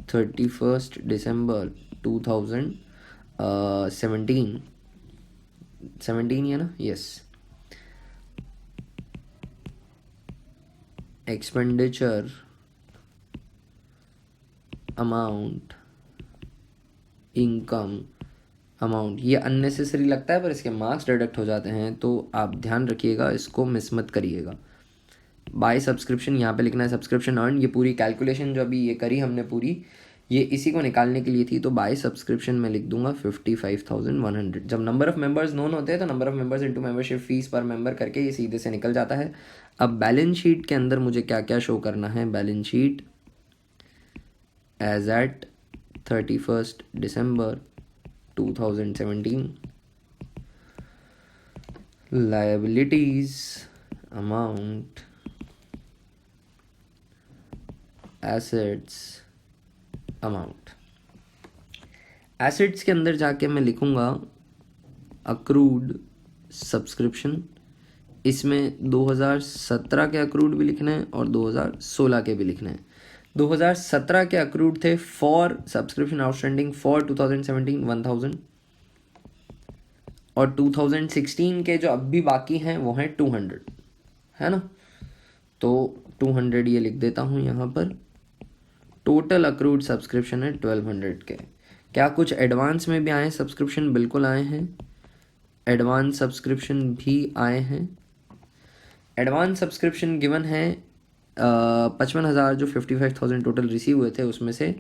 31 दिसंबर 2017 ही है ना, yes. Expenditure amount, income amount, ये अननेसेसरी लगता है पर इसके मार्क्स डिडक्ट हो जाते हैं, तो आप ध्यान रखिएगा, इसको मिस मत करिएगा। बाय सब्सक्रिप्शन यहाँ पे लिखना है सब्सक्रिप्शन अर्न, ये पूरी कैलकुलेशन जो अभी ये करी हमने पूरी, ये इसी को निकालने के लिए थी, तो बाय सब्सक्रिप्शन में लिख दूंगा 55,100। जब नंबर ऑफ मेंबर्स नोन होते हैं तो number of members into membership fee per member करके ये सीधे से निकल जाता है। अब बैलेंस शीट के अंदर मुझे क्या क्या शो करना है, balance sheet as at 31 December 2017, liabilities amount assets amount. Assets के अंदर जाके मैं लिखूँगा अक्रूड सब्सक्रिप्शन। इसमें 2017 के अक्रूड भी लिखने हैं और 2016 के भी लिखने हैं। 2017 के अक्रूड थे फॉर सब्सक्रिप्शन आउटस्टैंडिंग फॉर 2017 1000, और 2016 के जो अब भी बाकी हैं वो हैं 200, है ना। तो 200 ये लिख देता हूँ यहाँ पर। टोटल अक्रूड सब्सक्रिप्शन है 1200 के। क्या कुछ एडवांस में भी आए हैं सब्सक्रिप्शन? बिल्कुल आए हैं, एडवांस सब्सक्रिप्शन भी आए हैं। एडवांस सब्सक्रिप्शन गिवन है 55,000, जो 55,000 टोटल रिसीव हुए थे उसमें से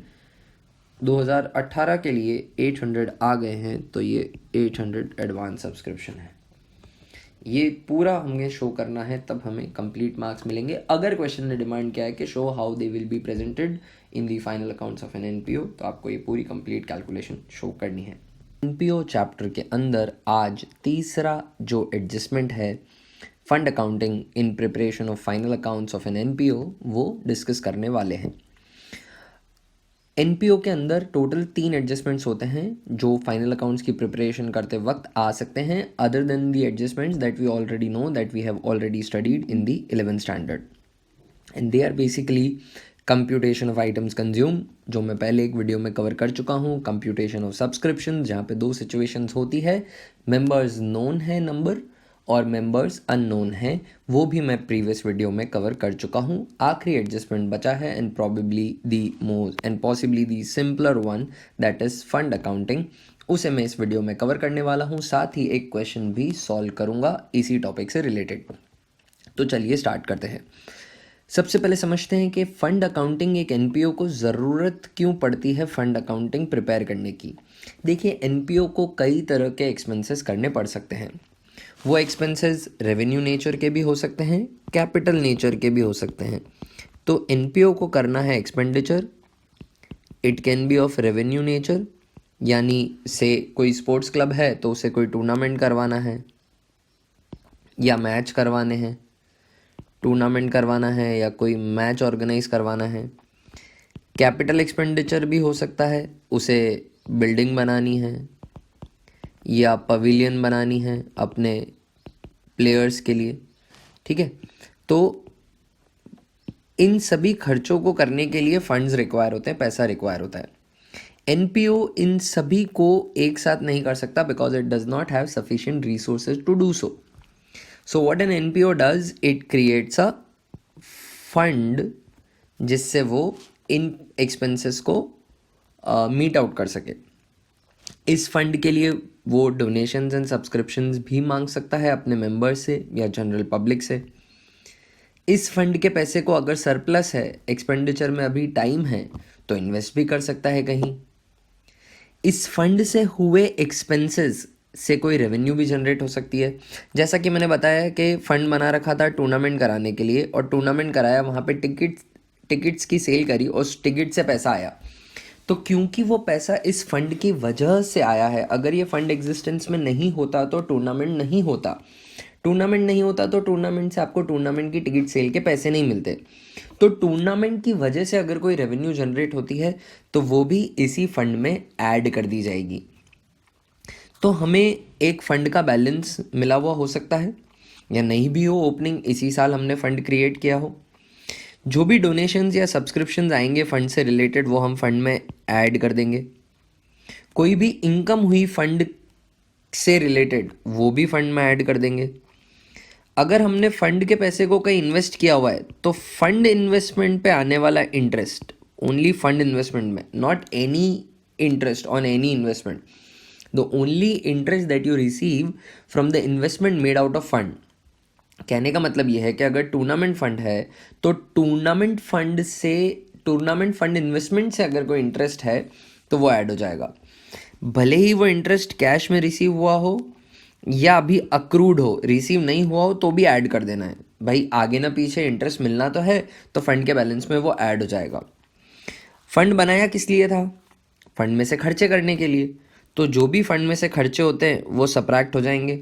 2018 के लिए 800 आ गए हैं, तो ये 800 एडवांस सब्सक्रिप्शन है। ये पूरा हमें शो करना है, तब हमें कंप्लीट मार्क्स मिलेंगे। अगर क्वेश्चन ने डिमांड किया है कि show how they will be presented in the final accounts of an NPO, तो आपको ये पूरी कंप्लीट कैलकुलेशन शो करनी है। एनपीओ चैप्टर के अंदर आज तीसरा जो एडजस्टमेंट है fund accounting in preparation of final accounts of an NPO, वो डिस्कस करने वाले हैं। एनपीओ के अंदर टोटल 3 एडजस्टमेंट्स होते हैं जो फाइनल अकाउंट्स की प्रिपरेशन करते वक्त आ सकते हैं, other than the adjustments that we already know, that we have already studied in the 11th standard, and they are basically computation of items consume, जो मैं पहले एक वीडियो में कवर कर चुका हूँ, कंप्यूटेशन ऑफ सब्सक्रिप्शन, जहाँ पे 2 सिचुएशंस होती है, मेंबर्स नोन है नंबर और मेंबर्स अननोन हैं, वो भी मैं प्रीवियस वीडियो में कवर कर चुका हूँ। आखिरी एडजस्टमेंट बचा है and probably the most and possibly the simpler one, that is fund accounting. उसे मैं इस वीडियो में कवर करने वाला हूँ, साथ ही एक क्वेश्चन भी सॉल्व करूँगा इसी टॉपिक से रिलेटेड। तो चलिए स्टार्ट करते हैं। सबसे पहले समझते हैं कि फ़ंड अकाउंटिंग एक एनपीओ को ज़रूरत क्यों पड़ती है फ़ंड अकाउंटिंग प्रिपेयर करने की। देखिए, एनपीओ को कई तरह के एक्सपेंसेस करने पड़ सकते हैं। वो एक्सपेंसेस रेवेन्यू नेचर के भी हो सकते हैं, कैपिटल नेचर के भी हो सकते हैं। तो एनपीओ को करना है expenditure, it can be of revenue nature, यानी से कोई स्पोर्ट्स क्लब है तो उसे कोई टूर्नामेंट करवाना है या मैच करवाने हैं, टूर्नामेंट करवाना है या कोई मैच ऑर्गेनाइज करवाना है। कैपिटल एक्सपेंडिचर भी हो सकता है, उसे बिल्डिंग बनानी है या पवेलियन बनानी है अपने प्लेयर्स के लिए, ठीक है। तो इन सभी खर्चों को करने के लिए फंड्स रिक्वायर होते हैं, पैसा रिक्वायर होता है। एनपीओ इन सभी को एक साथ नहीं कर सकता because it does not have sufficient resources to do so. So what an NPO does, it creates a fund जिससे वो इन एक्सपेंसेस को मीट आउट कर सके। इस फंड के लिए वो डोनेशंस एंड सब्सक्रिप्शंस भी मांग सकता है अपने मेंबर्स से या जनरल पब्लिक से। इस फंड के पैसे को अगर सरप्लस है, एक्सपेंडिचर में अभी टाइम है, तो इन्वेस्ट भी कर सकता है कहीं। इस फंड से हुए एक्सपेंसेस से कोई रेवेन्यू भी जनरेट हो सकती है। जैसा कि मैंने बताया कि फ़ंड बना रखा था टूर्नामेंट कराने के लिए, और टूर्नामेंट कराया, वहाँ पे टिकट्स की सेल करी और उस टिकट से पैसा आया। तो क्योंकि वो पैसा इस फंड की वजह से आया है, अगर ये फंड एग्जिस्टेंस में नहीं होता तो टूर्नामेंट नहीं होता, टूर्नामेंट नहीं होता तो टूर्नामेंट से आपको टूर्नामेंट की टिकट सेल के पैसे नहीं मिलते। तो टूर्नामेंट की वजह से अगर कोई रेवेन्यू जनरेट होती है तो वो भी इसी फंड में ऐड कर दी जाएगी। तो हमें एक फ़ंड का बैलेंस मिला हुआ हो सकता है या नहीं भी हो, ओपनिंग इसी साल हमने फ़ंड क्रिएट किया हो। जो भी डोनेशंस या सब्सक्रिप्शंस आएंगे फ़ंड से रिलेटेड, वो हम फंड में ऐड कर देंगे। कोई भी इनकम हुई फंड से रिलेटेड, वो भी फंड में ऐड कर देंगे। अगर हमने फंड के पैसे को कहीं इन्वेस्ट किया हुआ है तो फंड इन्वेस्टमेंट पे आने वाला इंटरेस्ट, ओनली फंड इन्वेस्टमेंट में, not any interest on any investment, the only interest that you receive from the investment made out of fund। कहने का मतलब यह है कि अगर टूर्नामेंट फंड है तो टूर्नामेंट फंड इन्वेस्टमेंट से अगर कोई इंटरेस्ट है तो वो ऐड हो जाएगा। भले ही वो इंटरेस्ट कैश में रिसीव हुआ हो या अभी अक्रूड हो, रिसीव नहीं हुआ हो तो भी ऐड कर देना है भाई, आगे ना पीछे इंटरेस्ट मिलना तो है, तो फंड के बैलेंस में वो ऐड हो जाएगा। फंड बनाया किस लिए था? फंड में से खर्चे करने के लिए, तो जो भी फंड में से खर्चे होते हैं वो सब्ट्रैक्ट हो जाएंगे।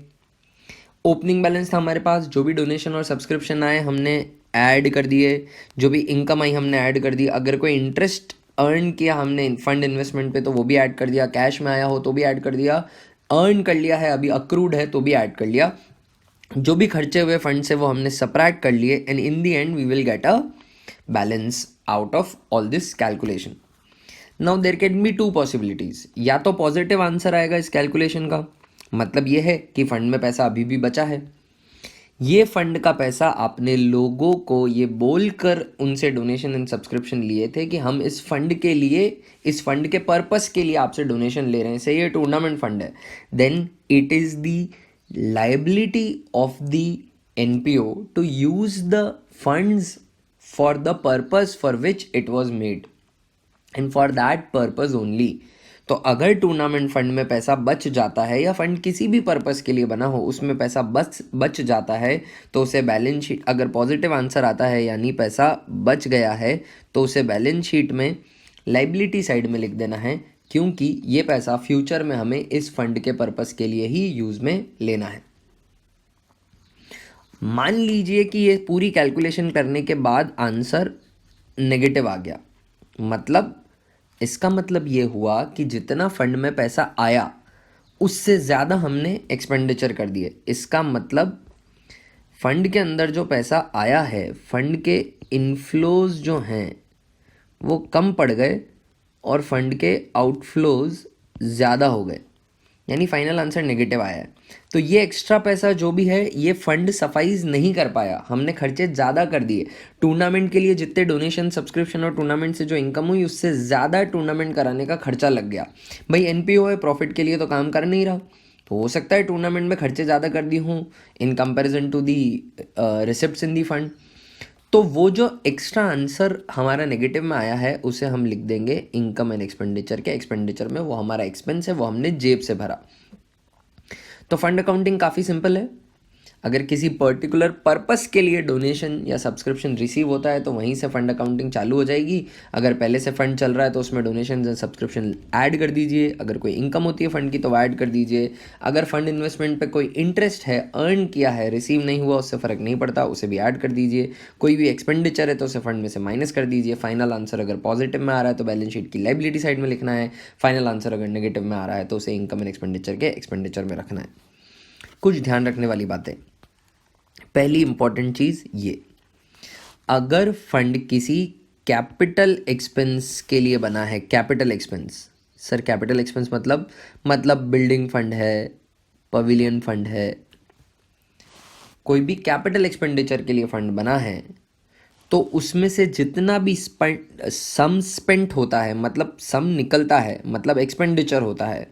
ओपनिंग बैलेंस था हमारे पास, जो भी डोनेशन और सब्सक्रिप्शन आए हमने ऐड कर दिए, जो भी इनकम आई हमने ऐड कर दी, अगर कोई इंटरेस्ट अर्न किया हमने फंड इन्वेस्टमेंट पे तो वो भी ऐड कर दिया, कैश में आया हो तो भी ऐड कर दिया, अर्न कर लिया है अभी अक्रूड है तो भी ऐड कर लिया, जो भी खर्चे हुए फंड से वो हमने सब्ट्रैक्ट कर लिए, and in the end we will get a balance out of all this calculation. Now there can be two possibilities, या तो पॉजिटिव आंसर आएगा इस कैलकुलेशन का, मतलब ये है कि फंड में पैसा अभी भी बचा है, ये फंड का पैसा आपने लोगों को ये बोलकर उनसे डोनेशन एंड सब्सक्रिप्शन लिए थे कि हम इस फंड के लिए, इस फंड के पर्पस के लिए आपसे डोनेशन ले रहे हैं, से ये टूर्नामेंट फंड है, then it is the liability of the NPO to use the funds for the purpose for which it was made and for that purpose only. तो अगर टूर्नामेंट फंड में पैसा बच जाता है या फंड किसी भी पर्पस के लिए बना हो उसमें पैसा बच जाता है तो उसे बैलेंस शीट, अगर पॉजिटिव आंसर आता है यानी पैसा बच गया है तो उसे बैलेंस शीट में लाइबिलिटी साइड में लिख देना है, क्योंकि ये पैसा फ्यूचर में हमें इस फंड के पर्पस के लिए ही यूज़ में लेना है. मान लीजिए कि ये पूरी कैलकुलेशन करने के बाद आंसर नेगेटिव आ गया, मतलब इसका मतलब ये हुआ कि जितना फंड में पैसा आया उससे ज़्यादा हमने एक्सपेंडिचर कर दिए. इसका मतलब फंड के अंदर जो पैसा आया है, फंड के इनफ्लोज जो हैं वो कम पड़ गए और फंड के आउटफ्लोज ज़्यादा हो गए, यानी फाइनल आंसर नेगेटिव आया है. तो ये एक्स्ट्रा पैसा जो भी है ये फंड सफाइज नहीं कर पाया, हमने खर्चे ज़्यादा कर दिए. टूर्नामेंट के लिए जितने डोनेशन, सब्सक्रिप्शन और टूर्नामेंट से जो इनकम हुई उससे ज़्यादा टूर्नामेंट कराने का खर्चा लग गया. भाई एनपीओ है, प्रॉफिट के लिए तो काम कर नहीं रहा, तो हो सकता है टूर्नामेंट में खर्चे ज़्यादा कर दी हूँ in comparison to the receipts in the fund. तो वो जो एक्स्ट्रा आंसर हमारा नेगेटिव में आया है उसे हम लिख देंगे इनकम एंड एक्सपेंडिचर के. एक्सपेंडिचर में वो हमारा एक्सपेंस है, वो हमने जेब से भरा. तो फंड अकाउंटिंग काफ़ी सिंपल है. अगर किसी पर्टिकुलर पर्पस के लिए डोनेशन या सब्सक्रिप्शन रिसीव होता है तो वहीं से फंड अकाउंटिंग चालू हो जाएगी. अगर पहले से फंड चल रहा है तो उसमें डोनेशन या सब्सक्रिप्शन ऐड कर दीजिए. अगर कोई इनकम होती है फंड की तो वो ऐड कर दीजिए. अगर फंड इन्वेस्टमेंट पे कोई इंटरेस्ट है, अर्न किया है, रिसीव नहीं हुआ, उससे फ़र्क नहीं पड़ता, उसे भी ऐड कर दीजिए. कोई भी एक्सपेंडिचर है तो उसे फंड में से माइनस कर दीजिए. फाइनल आंसर अगर पॉजिटिव में आ रहा है तो बैलेंस शीट की लाइबिलिटी साइड में लिखना है. फाइनल आंसर अगर नेगेटिव में आ रहा है तो उसे इनकम एंड एक्सपेंडिचर के एक्सपेंडिचर में रखना है. कुछ ध्यान रखने वाली बातें. पहली इंपॉर्टेंट चीज़ ये, अगर फंड किसी कैपिटल एक्सपेंस के लिए बना है, capital expense, sir capital expense मतलब बिल्डिंग फंड है, पवेलियन फंड है, कोई भी कैपिटल एक्सपेंडिचर के लिए फंड बना है तो उसमें से जितना भी सम स्पेंट होता है, मतलब सम निकलता है, मतलब एक्सपेंडिचर होता है,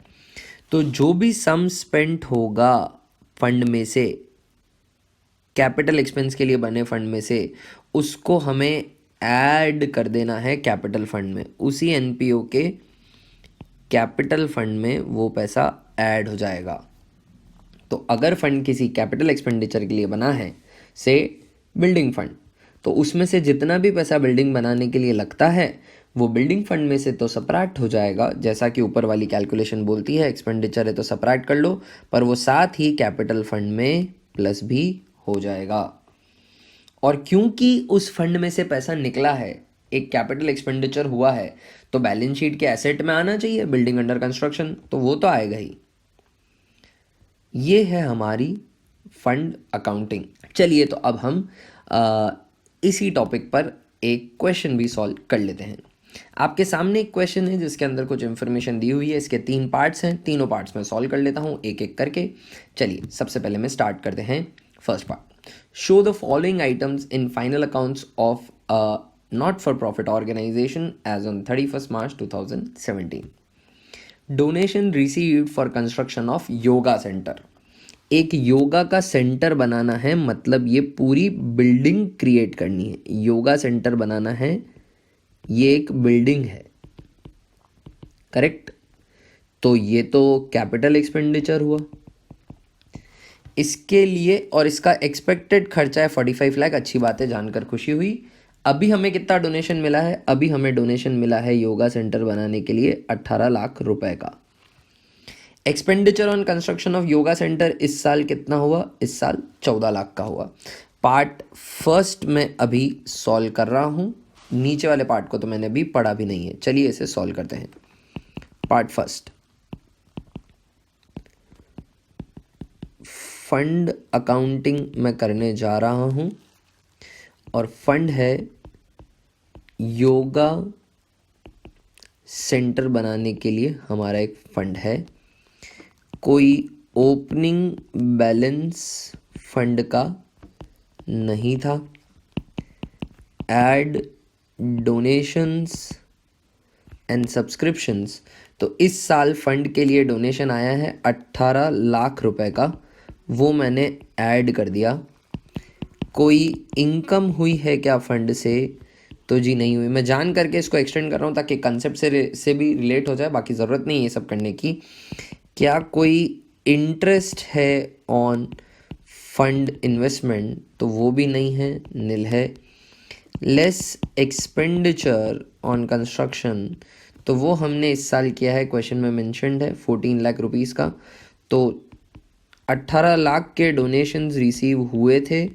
तो जो भी सम स्पेंट होगा फंड में से, कैपिटल एक्सपेंस के लिए बने फंड में से, उसको हमें ऐड कर देना है कैपिटल फंड में. उसी एनपीओ के कैपिटल फंड में वो पैसा ऐड हो जाएगा. तो अगर फंड किसी कैपिटल एक्सपेंडिचर के लिए बना है, से बिल्डिंग फंड, तो उसमें से जितना भी पैसा बिल्डिंग बनाने के लिए लगता है वो बिल्डिंग फंड में से तो सब्ट्रैक्ट हो जाएगा, जैसा कि ऊपर वाली कैलकुलेशन बोलती है. एक्सपेंडिचर है तो सब्ट्रैक्ट कर लो, पर वो साथ ही कैपिटल फंड में प्लस भी हो जाएगा. और क्योंकि उस फंड में से पैसा निकला है, एक कैपिटल एक्सपेंडिचर हुआ है, तो बैलेंस शीट के एसेट में आना चाहिए, बिल्डिंग अंडर कंस्ट्रक्शन, तो वो तो आएगा ही. ये है हमारी फंड अकाउंटिंग. चलिए तो अब हम इसी टॉपिक पर एक क्वेश्चन भी सॉल्व कर लेते हैं. आपके सामने एक क्वेश्चन है जिसके अंदर कुछ इन्फॉर्मेशन दी हुई है. इसके 3 पार्ट्स हैं, तीनों पार्ट्स में सॉल्व कर लेता हूँ एक एक करके. चलिए सबसे पहले मैं स्टार्ट करते हैं first part. Show the following items in final accounts of a not for profit organisation as on 31 March 2017. Donation received for construction of yoga centre. एक योगा का सेंटर बनाना है, मतलब ये पूरी बिल्डिंग क्रिएट करनी है. योगा सेंटर बनाना है, ये एक बिल्डिंग है, करेक्ट. तो ये तो कैपिटल एक्सपेंडिचर हुआ इसके लिए, और इसका एक्सपेक्टेड खर्चा है 45 लाख. अच्छी बात है, जानकर खुशी हुई. अभी हमें कितना डोनेशन मिला है? अभी हमें डोनेशन मिला है योगा सेंटर बनाने के लिए 18 लाख रुपए का. Expenditure on construction of yoga centre इस साल कितना हुआ? इस साल 14 लाख का हुआ. पार्ट फर्स्ट में अभी सॉल्व कर रहा हूँ, नीचे वाले पार्ट को तो मैंने अभी पढ़ा भी नहीं है। चलिए इसे सॉल्व करते हैं। पार्ट फर्स्ट, फंड अकाउंटिंग मैं करने जा रहा हूँ और फंड है योगा सेंटर बनाने के लिए हमारा एक फंड है। कोई ओपनिंग बैलेंस फंड का नहीं था। ऐड डोनेशंस एंड सब्सक्रिप्शंस, तो इस साल फंड के लिए डोनेशन आया है 18 लाख रुपए का, वो मैंने ऐड कर दिया। कोई इनकम हुई है क्या फंड से, तो जी नहीं हुई। मैं जान करके इसको एक्सटेंड कर रहा हूँ ताकि कंसेप्ट से भी रिलेट हो जाए, बाकी ज़रूरत नहीं है ये सब करने की। क्या कोई इंटरेस्ट है ऑन फंड इन्वेस्टमेंट, तो वो भी नहीं है, नील है। लेस एक्सपेंडिचर ऑन कंस्ट्रक्शन, तो वो हमने इस साल किया है, क्वेश्चन में मेंशन्ड है 14 लाख रुपीस का। तो 18 लाख के डोनेशंस रिसीव हुए थे,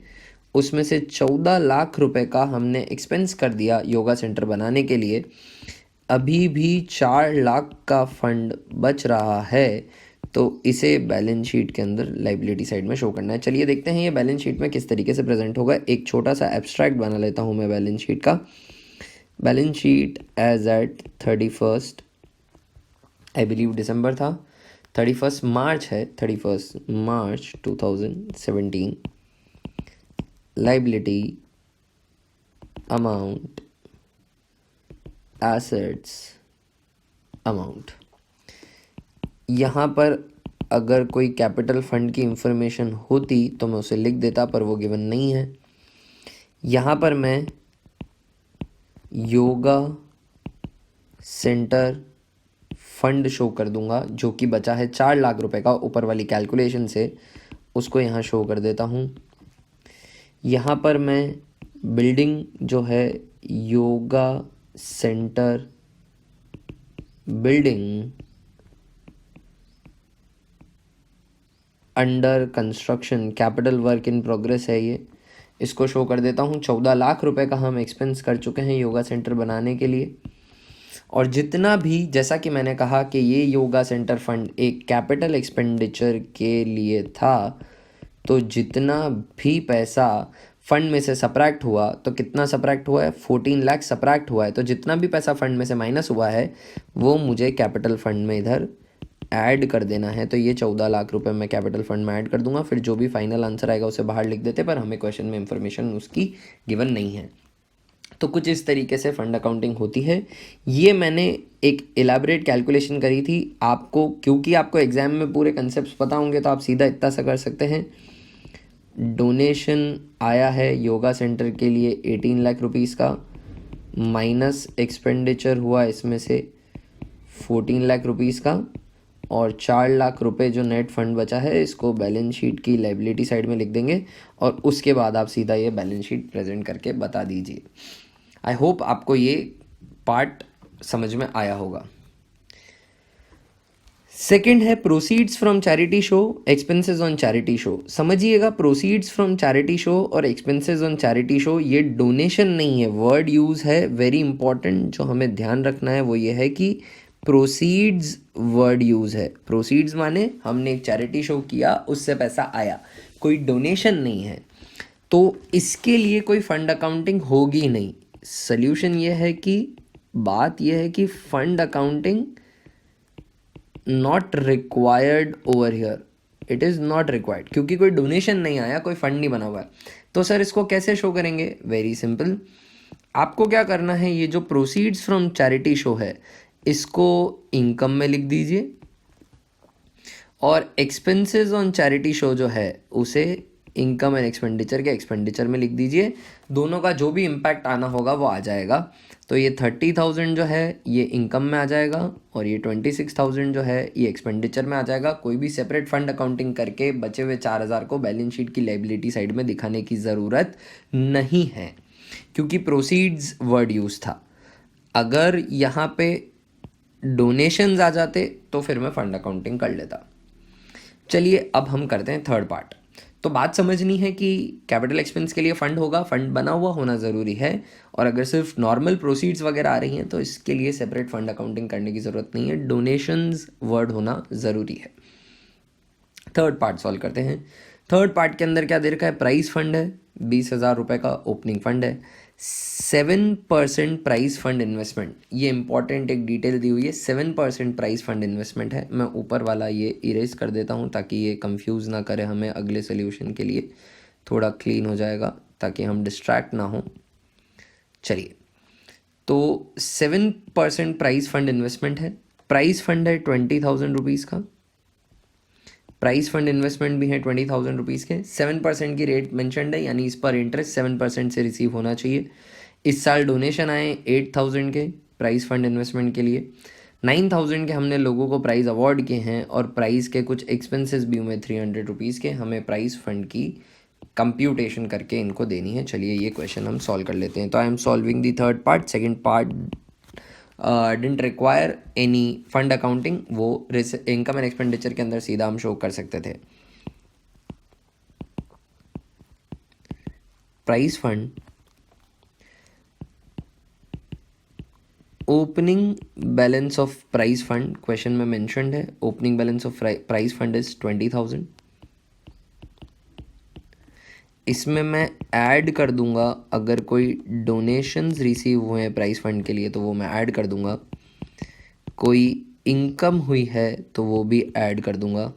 उसमें से 14 लाख रुपए का हमने एक्सपेंस कर दिया योगा सेंटर बनाने के लिए। अभी भी 4 लाख का फंड बच रहा है, तो इसे बैलेंस शीट के अंदर लाइबिलिटी साइड में शो करना है। चलिए देखते हैं ये बैलेंस शीट में किस तरीके से प्रेजेंट होगा। एक छोटा सा एब्स्ट्रैक्ट बना लेता हूँ मैं बैलेंस शीट का। Balance sheet as at 31 I believe December था, 31 मार्च है, 31 March 2017। Liability, amount, assets, amount. यहाँ पर अगर कोई कैपिटल फंड की इंफॉर्मेशन होती तो मैं उसे लिख देता, पर वो गिवन नहीं है। यहाँ पर मैं योगा सेंटर फंड शो कर दूंगा, जो कि बचा है 4 लाख रुपए का ऊपर वाली कैलकुलेशन से, उसको यहाँ शो कर देता हूँ। यहाँ पर मैं बिल्डिंग जो है yoga centre building under construction, capital work in progress है ये, इसको शो कर देता हूँ। 14 लाख रुपए का हम एक्सपेंस कर चुके हैं योगा सेंटर बनाने के लिए। और जितना भी, जैसा कि मैंने कहा कि ये योगा सेंटर फंड एक कैपिटल एक्सपेंडिचर के लिए था, तो जितना भी पैसा फंड में से सब्ट्रैक्ट हुआ, तो कितना सब्ट्रैक्ट हुआ है, 14 लाख सब्ट्रैक्ट हुआ है। तो जितना भी पैसा फंड में से माइनस हुआ है वो मुझे कैपिटल फंड में इधर ऐड कर देना है। तो ये 14 लाख रुपए मैं कैपिटल फंड में ऐड कर दूंगा, फिर जो भी फाइनल आंसर आएगा उसे बाहर लिख देते, पर हमें क्वेश्चन में इंफॉर्मेशन उसकी गिवन नहीं है। तो कुछ इस तरीके से फंड अकाउंटिंग होती है। ये मैंने एक एलाबरेट कैलकुलेशन करी थी आपको, क्योंकि आपको एग्जाम में पूरे कंसेप्ट पता होंगे तो आप सीधा इतना सा कर सकते हैं। डोनेशन आया है योगा सेंटर के लिए 18 लाख रुपीस का, माइनस एक्सपेंडिचर हुआ इसमें से 14 लाख रुपीस का, और 4 लाख रुपए जो नेट फंड बचा है इसको बैलेंस शीट की लाइबिलिटी साइड में लिख देंगे, और उसके बाद आप सीधा ये बैलेंस शीट प्रेजेंट करके बता दीजिए। आई होप आपको ये पार्ट समझ में आया होगा। सेकेंड है proceeds from charity show, expenses on charity show. समझिएगा, प्रोसीड्स फ्रॉम चैरिटी शो और एक्सपेंसेस ऑन चैरिटी शो ये डोनेशन नहीं है, वर्ड यूज़ है वेरी इंपॉर्टेंट। जो हमें ध्यान रखना है वो ये है कि प्रोसीड्स वर्ड यूज़ है। प्रोसीड्स माने हमने एक चैरिटी शो किया, उससे पैसा आया, कोई डोनेशन नहीं है, तो इसके लिए कोई फंड अकाउंटिंग होगी नहीं। सल्यूशन ये है कि बात यह है कि fund accounting not required over here, it is not required, क्योंकि कोई डोनेशन नहीं आया, कोई फंड नहीं बना हुआ है। तो सर इसको कैसे शो करेंगे? वेरी सिंपल, आपको क्या करना है, ये जो प्रोसीड्स फ्रॉम चैरिटी शो है इसको इनकम में लिख दीजिए, और एक्सपेंसेस ऑन चैरिटी शो जो है उसे इनकम एंड एक्सपेंडिचर के एक्सपेंडिचर में लिख दीजिए। दोनों का जो भी इम्पैक्ट आना होगा वो आ जाएगा। तो ये 30,000 जो है ये इनकम में आ जाएगा, और ये 26,000 जो है ये एक्सपेंडिचर में आ जाएगा। कोई भी सेपरेट फंड अकाउंटिंग करके बचे हुए 4,000 को बैलेंस शीट की लाइबिलिटी साइड में दिखाने की ज़रूरत नहीं है, क्योंकि प्रोसीड्स वर्ड यूज़ था। अगर यहाँ पे डोनेशंस आ जाते तो फिर मैं फंड अकाउंटिंग कर लेता। चलिए अब हम करते हैं थर्ड पार्ट। तो बात समझनी है कि कैपिटल एक्सपेंस के लिए फ़ंड होगा, फ़ंड बना हुआ होना ज़रूरी है, और अगर सिर्फ नॉर्मल प्रोसीड्स वगैरह आ रही हैं तो इसके लिए सेपरेट फ़ंड अकाउंटिंग करने की ज़रूरत नहीं है, डोनेशंस वर्ड होना ज़रूरी है। थर्ड पार्ट सॉल्व करते हैं। थर्ड पार्ट के अंदर क्या दे रखा है, प्राइस फंड है, 20,000 रुपये का ओपनिंग फंड है, 7% प्राइस फंड इन्वेस्टमेंट, ये इंपॉर्टेंट एक डिटेल दी हुई है, 7% प्राइस फंड इन्वेस्टमेंट है। मैं ऊपर वाला ये इरेज कर देता हूँ ताकि ये कंफ्यूज ना करे हमें, अगले सोल्यूशन के लिए थोड़ा क्लीन हो जाएगा ताकि हम डिस्ट्रैक्ट ना हो। चलिए, तो 7% प्राइस फंड इन्वेस्टमेंट है, प्राइस फंड है 20,000 रुपीज़ का, प्राइस फंड इन्वेस्टमेंट भी है 20,000 रुपीज़ के, 7% की रेट मेंशनड है, यानी इस पर इंटरेस्ट 7% से रिसीव होना चाहिए। इस साल डोनेशन आए 8,000 के प्राइस फंड इन्वेस्टमेंट के लिए, 9,000 के हमने लोगों को प्राइज़ अवार्ड किए हैं, और प्राइज़ के कुछ एक्सपेंसेस भी हुए 300 रुपीज़ के, हमें प्राइस फंड की कंप्यूटेशन करके इनको देनी है। चलिए ये क्वेश्चन हम सॉल्व कर लेते हैं। तो I am solving the third part, second part didn't require any fund accounting, वो इनकम एंड एक्सपेंडिचर के अंदर सीधा हम शो कर सकते थे। Price fund opening balance of price fund question में मेंशन्ड है, opening balance of price fund is 20,000। इसमें मैं ऐड कर दूंगा, अगर कोई डोनेशंस रिसीव हुए हैं प्राइस फंड के लिए तो वो मैं ऐड कर दूंगा, कोई इनकम हुई है तो वो भी ऐड कर दूंगा,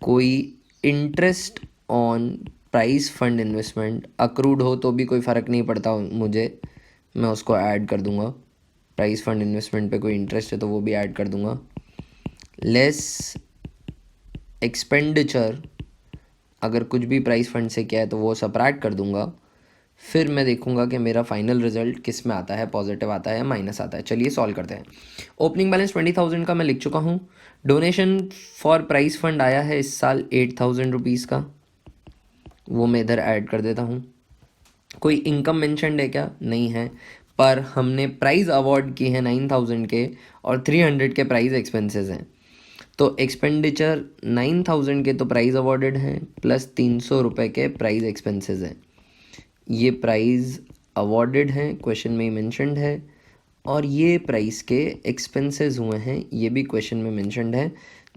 कोई interest on price fund investment accrued हो तो भी कोई फ़र्क नहीं पड़ता मुझे, मैं उसको ऐड कर दूंगा। प्राइस फंड इन्वेस्टमेंट पे कोई इंटरेस्ट है तो वो भी ऐड कर दूंगा। लेस एक्सपेंडिचर, अगर कुछ भी प्राइस फंड से किया है तो वो सब्ट्रैक्ट कर दूंगा। फिर मैं देखूंगा कि मेरा फाइनल रिजल्ट किस में आता है, पॉजिटिव आता है या माइनस आता है। चलिए सॉल्व करते हैं। ओपनिंग बैलेंस 20,000 का मैं लिख चुका हूँ, डोनेशन फॉर प्राइस फंड आया है इस साल 8,000 रुपीज़ का, वो मैं इधर ऐड कर देता हूँ। कोई इनकम मेंशन्ड है क्या, नहीं है, पर हमने प्राइज़ अवार्ड किए हैं 9,000 के, और 300 के प्राइज़ एक्सपेंसेस हैं, तो एक्सपेंडिचर 9,000 के तो प्राइज़ अवार्डेड हैं, प्लस 300 रुपये के प्राइज़ एक्सपेंसेस हैं। ये प्राइज़ अवार्डेड हैं, क्वेश्चन में ही मेंशन्ड है, और ये प्राइस के एक्सपेंसेस हुए हैं, ये भी क्वेश्चन में मेंशन्ड है।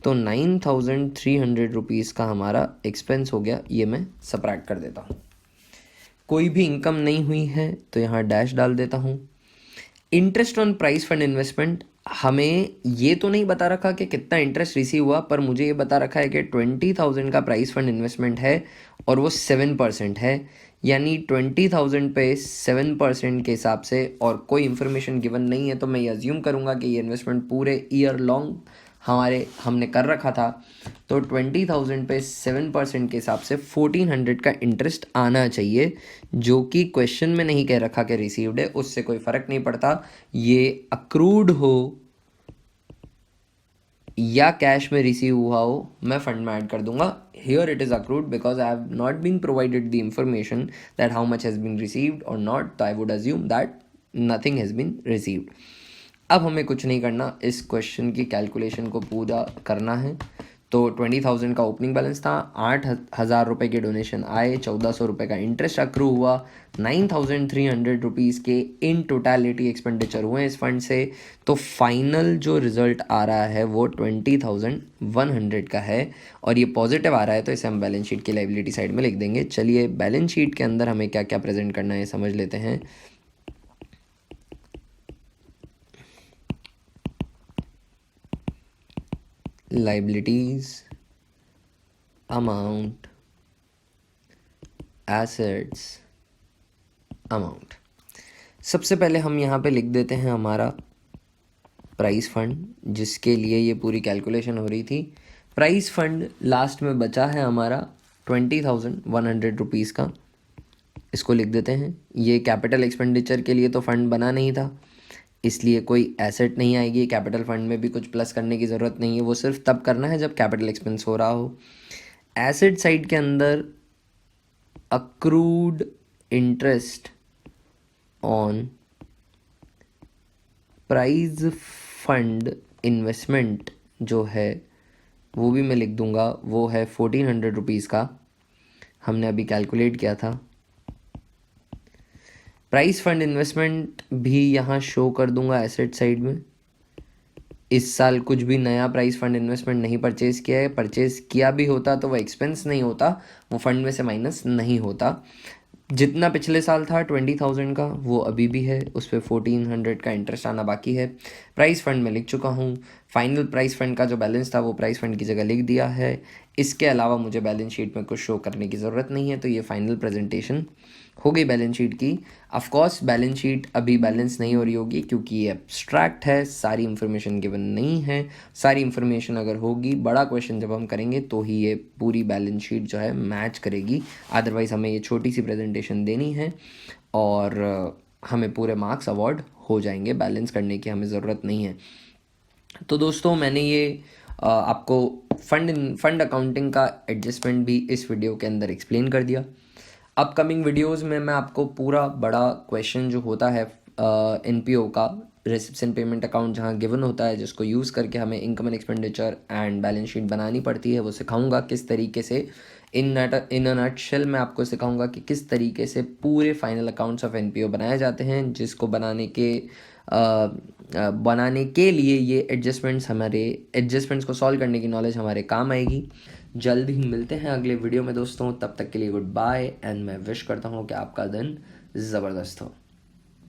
तो 9,300 रुपीज़ का हमारा एक्सपेंस हो गया, ये मैं सब्ट्रैक्ट कर देता हूँ। कोई भी इनकम नहीं हुई है तो यहाँ डैश डाल देता हूँ। Interest on price fund investment, हमें ये तो नहीं बता रखा कि कितना इंटरेस्ट रिसीव हुआ, पर मुझे ये बता रखा है कि 20,000 का प्राइस फंड इन्वेस्टमेंट है और वो 7% है, यानी 20,000 पे 7% के हिसाब से, और कोई इन्फॉर्मेशन गिवन नहीं है, तो मैं ये अज्यूम करूँगा कि ये इन्वेस्टमेंट पूरे ईयर लॉन्ग हमने कर रखा था। तो 20,000 पे 7% के हिसाब से 1,400 का इंटरेस्ट आना चाहिए, जो कि क्वेश्चन में नहीं कह रखा कि रिसीव्ड है, उससे कोई फ़र्क नहीं पड़ता, ये अक्रूड हो या कैश में रिसीव हुआ हो, मैं फंड में ऐड कर दूंगा। Here it is accrued because I have not been provided the information that how much has been received और नॉट, तो I would assume that nothing has been received. अब हमें कुछ नहीं करना, इस क्वेश्चन की कैलकुलेशन को पूरा करना है। तो 20,000 का ओपनिंग बैलेंस था, 8,000 रुपये के डोनेशन आए, 1,400 रुपये का इंटरेस्ट अक्रू हुआ, 9,300 रुपीज़ के इन टोटलिटी एक्सपेंडिचर हुए इस फंड से। तो फाइनल जो रिजल्ट आ रहा है वो 20,100 का है, और ये पॉजिटिव आ रहा है, तो इसे हम बैलेंस शीट की लाइबिलिटी साइड में लिख देंगे। चलिए बैलेंस शीट के अंदर हमें क्या क्या प्रेजेंट करना है समझ लेते हैं। Liabilities, amount, assets, amount. सबसे पहले हम यहाँ पे लिख देते हैं हमारा प्राइस फंड, जिसके लिए ये पूरी कैलकुलेशन हो रही थी। प्राइस फंड लास्ट में बचा है हमारा 20,100 रुपीज़ का, इसको लिख देते हैं। ये कैपिटल एक्सपेंडिचर के लिए तो फंड बना नहीं था, इसलिए कोई एसेट नहीं आएगी, कैपिटल फंड में भी कुछ प्लस करने की ज़रूरत नहीं है, वो सिर्फ तब करना है जब कैपिटल एक्सपेंस हो रहा हो। एसेट साइड के अंदर accrued interest on prize fund investment जो है वो भी मैं लिख दूंगा, वो है 1400 रुपीज़ का, हमने अभी कैलकुलेट किया था। प्राइस फंड इन्वेस्टमेंट भी यहाँ शो कर दूंगा एसेट साइड में। इस साल कुछ भी नया प्राइस फंड इन्वेस्टमेंट नहीं परचेज़ किया है, परचेज़ किया भी होता तो वो एक्सपेंस नहीं होता, वो फंड में से माइनस नहीं होता। जितना पिछले साल था 20,000 का वो अभी भी है, उस पर 1400 का इंटरेस्ट आना बाकी है। प्राइस फंड में लिख चुका हूँ, फाइनल प्राइस फंड का जो बैलेंस था वो प्राइस फंड की जगह लिख दिया है। इसके अलावा मुझे बैलेंस शीट में कुछ शो करने की ज़रूरत नहीं है, तो ये फाइनल प्रेजेंटेशन हो गई बैलेंस शीट की। ऑफ कोर्स बैलेंस शीट अभी बैलेंस नहीं हो रही होगी क्योंकि ये एब्स्ट्रैक्ट है, सारी इन्फॉर्मेशन गिवन नहीं है। सारी इन्फॉर्मेशन अगर होगी, बड़ा क्वेश्चन जब हम करेंगे तो ही ये पूरी बैलेंस शीट जो है मैच करेगी, अदरवाइज़ हमें ये छोटी सी प्रेजेंटेशन देनी है और हमें पूरे मार्क्स अवॉर्ड हो जाएंगे, बैलेंस करने की हमें ज़रूरत नहीं है। तो दोस्तों मैंने ये आपको फंड अकाउंटिंग का एडजस्टमेंट भी इस वीडियो के अंदर एक्सप्लेन कर दिया। अपकमिंग वीडियोस में मैं आपको पूरा बड़ा क्वेश्चन जो होता है एनपीओ का, रिसिप्ट्स एंड पेमेंट अकाउंट जहाँ गिवन होता है, जिसको यूज़ करके हमें income and expenditure and balance sheet बनानी पड़ती है, वो सिखाऊंगा किस तरीके से। इन अ नटशेल मैं आपको सिखाऊंगा कि किस तरीके से पूरे फाइनल अकाउंट्स ऑफ एनपीओ बनाए जाते हैं, जिसको बनाने के लिए ये एडजस्टमेंट्स को सॉल्व करने की नॉलेज हमारे काम आएगी। जल्द ही मिलते हैं अगले वीडियो में दोस्तों, तब तक के लिए गुड बाय एंड मैं विश करता हूँ कि आपका दिन ज़बरदस्त हो।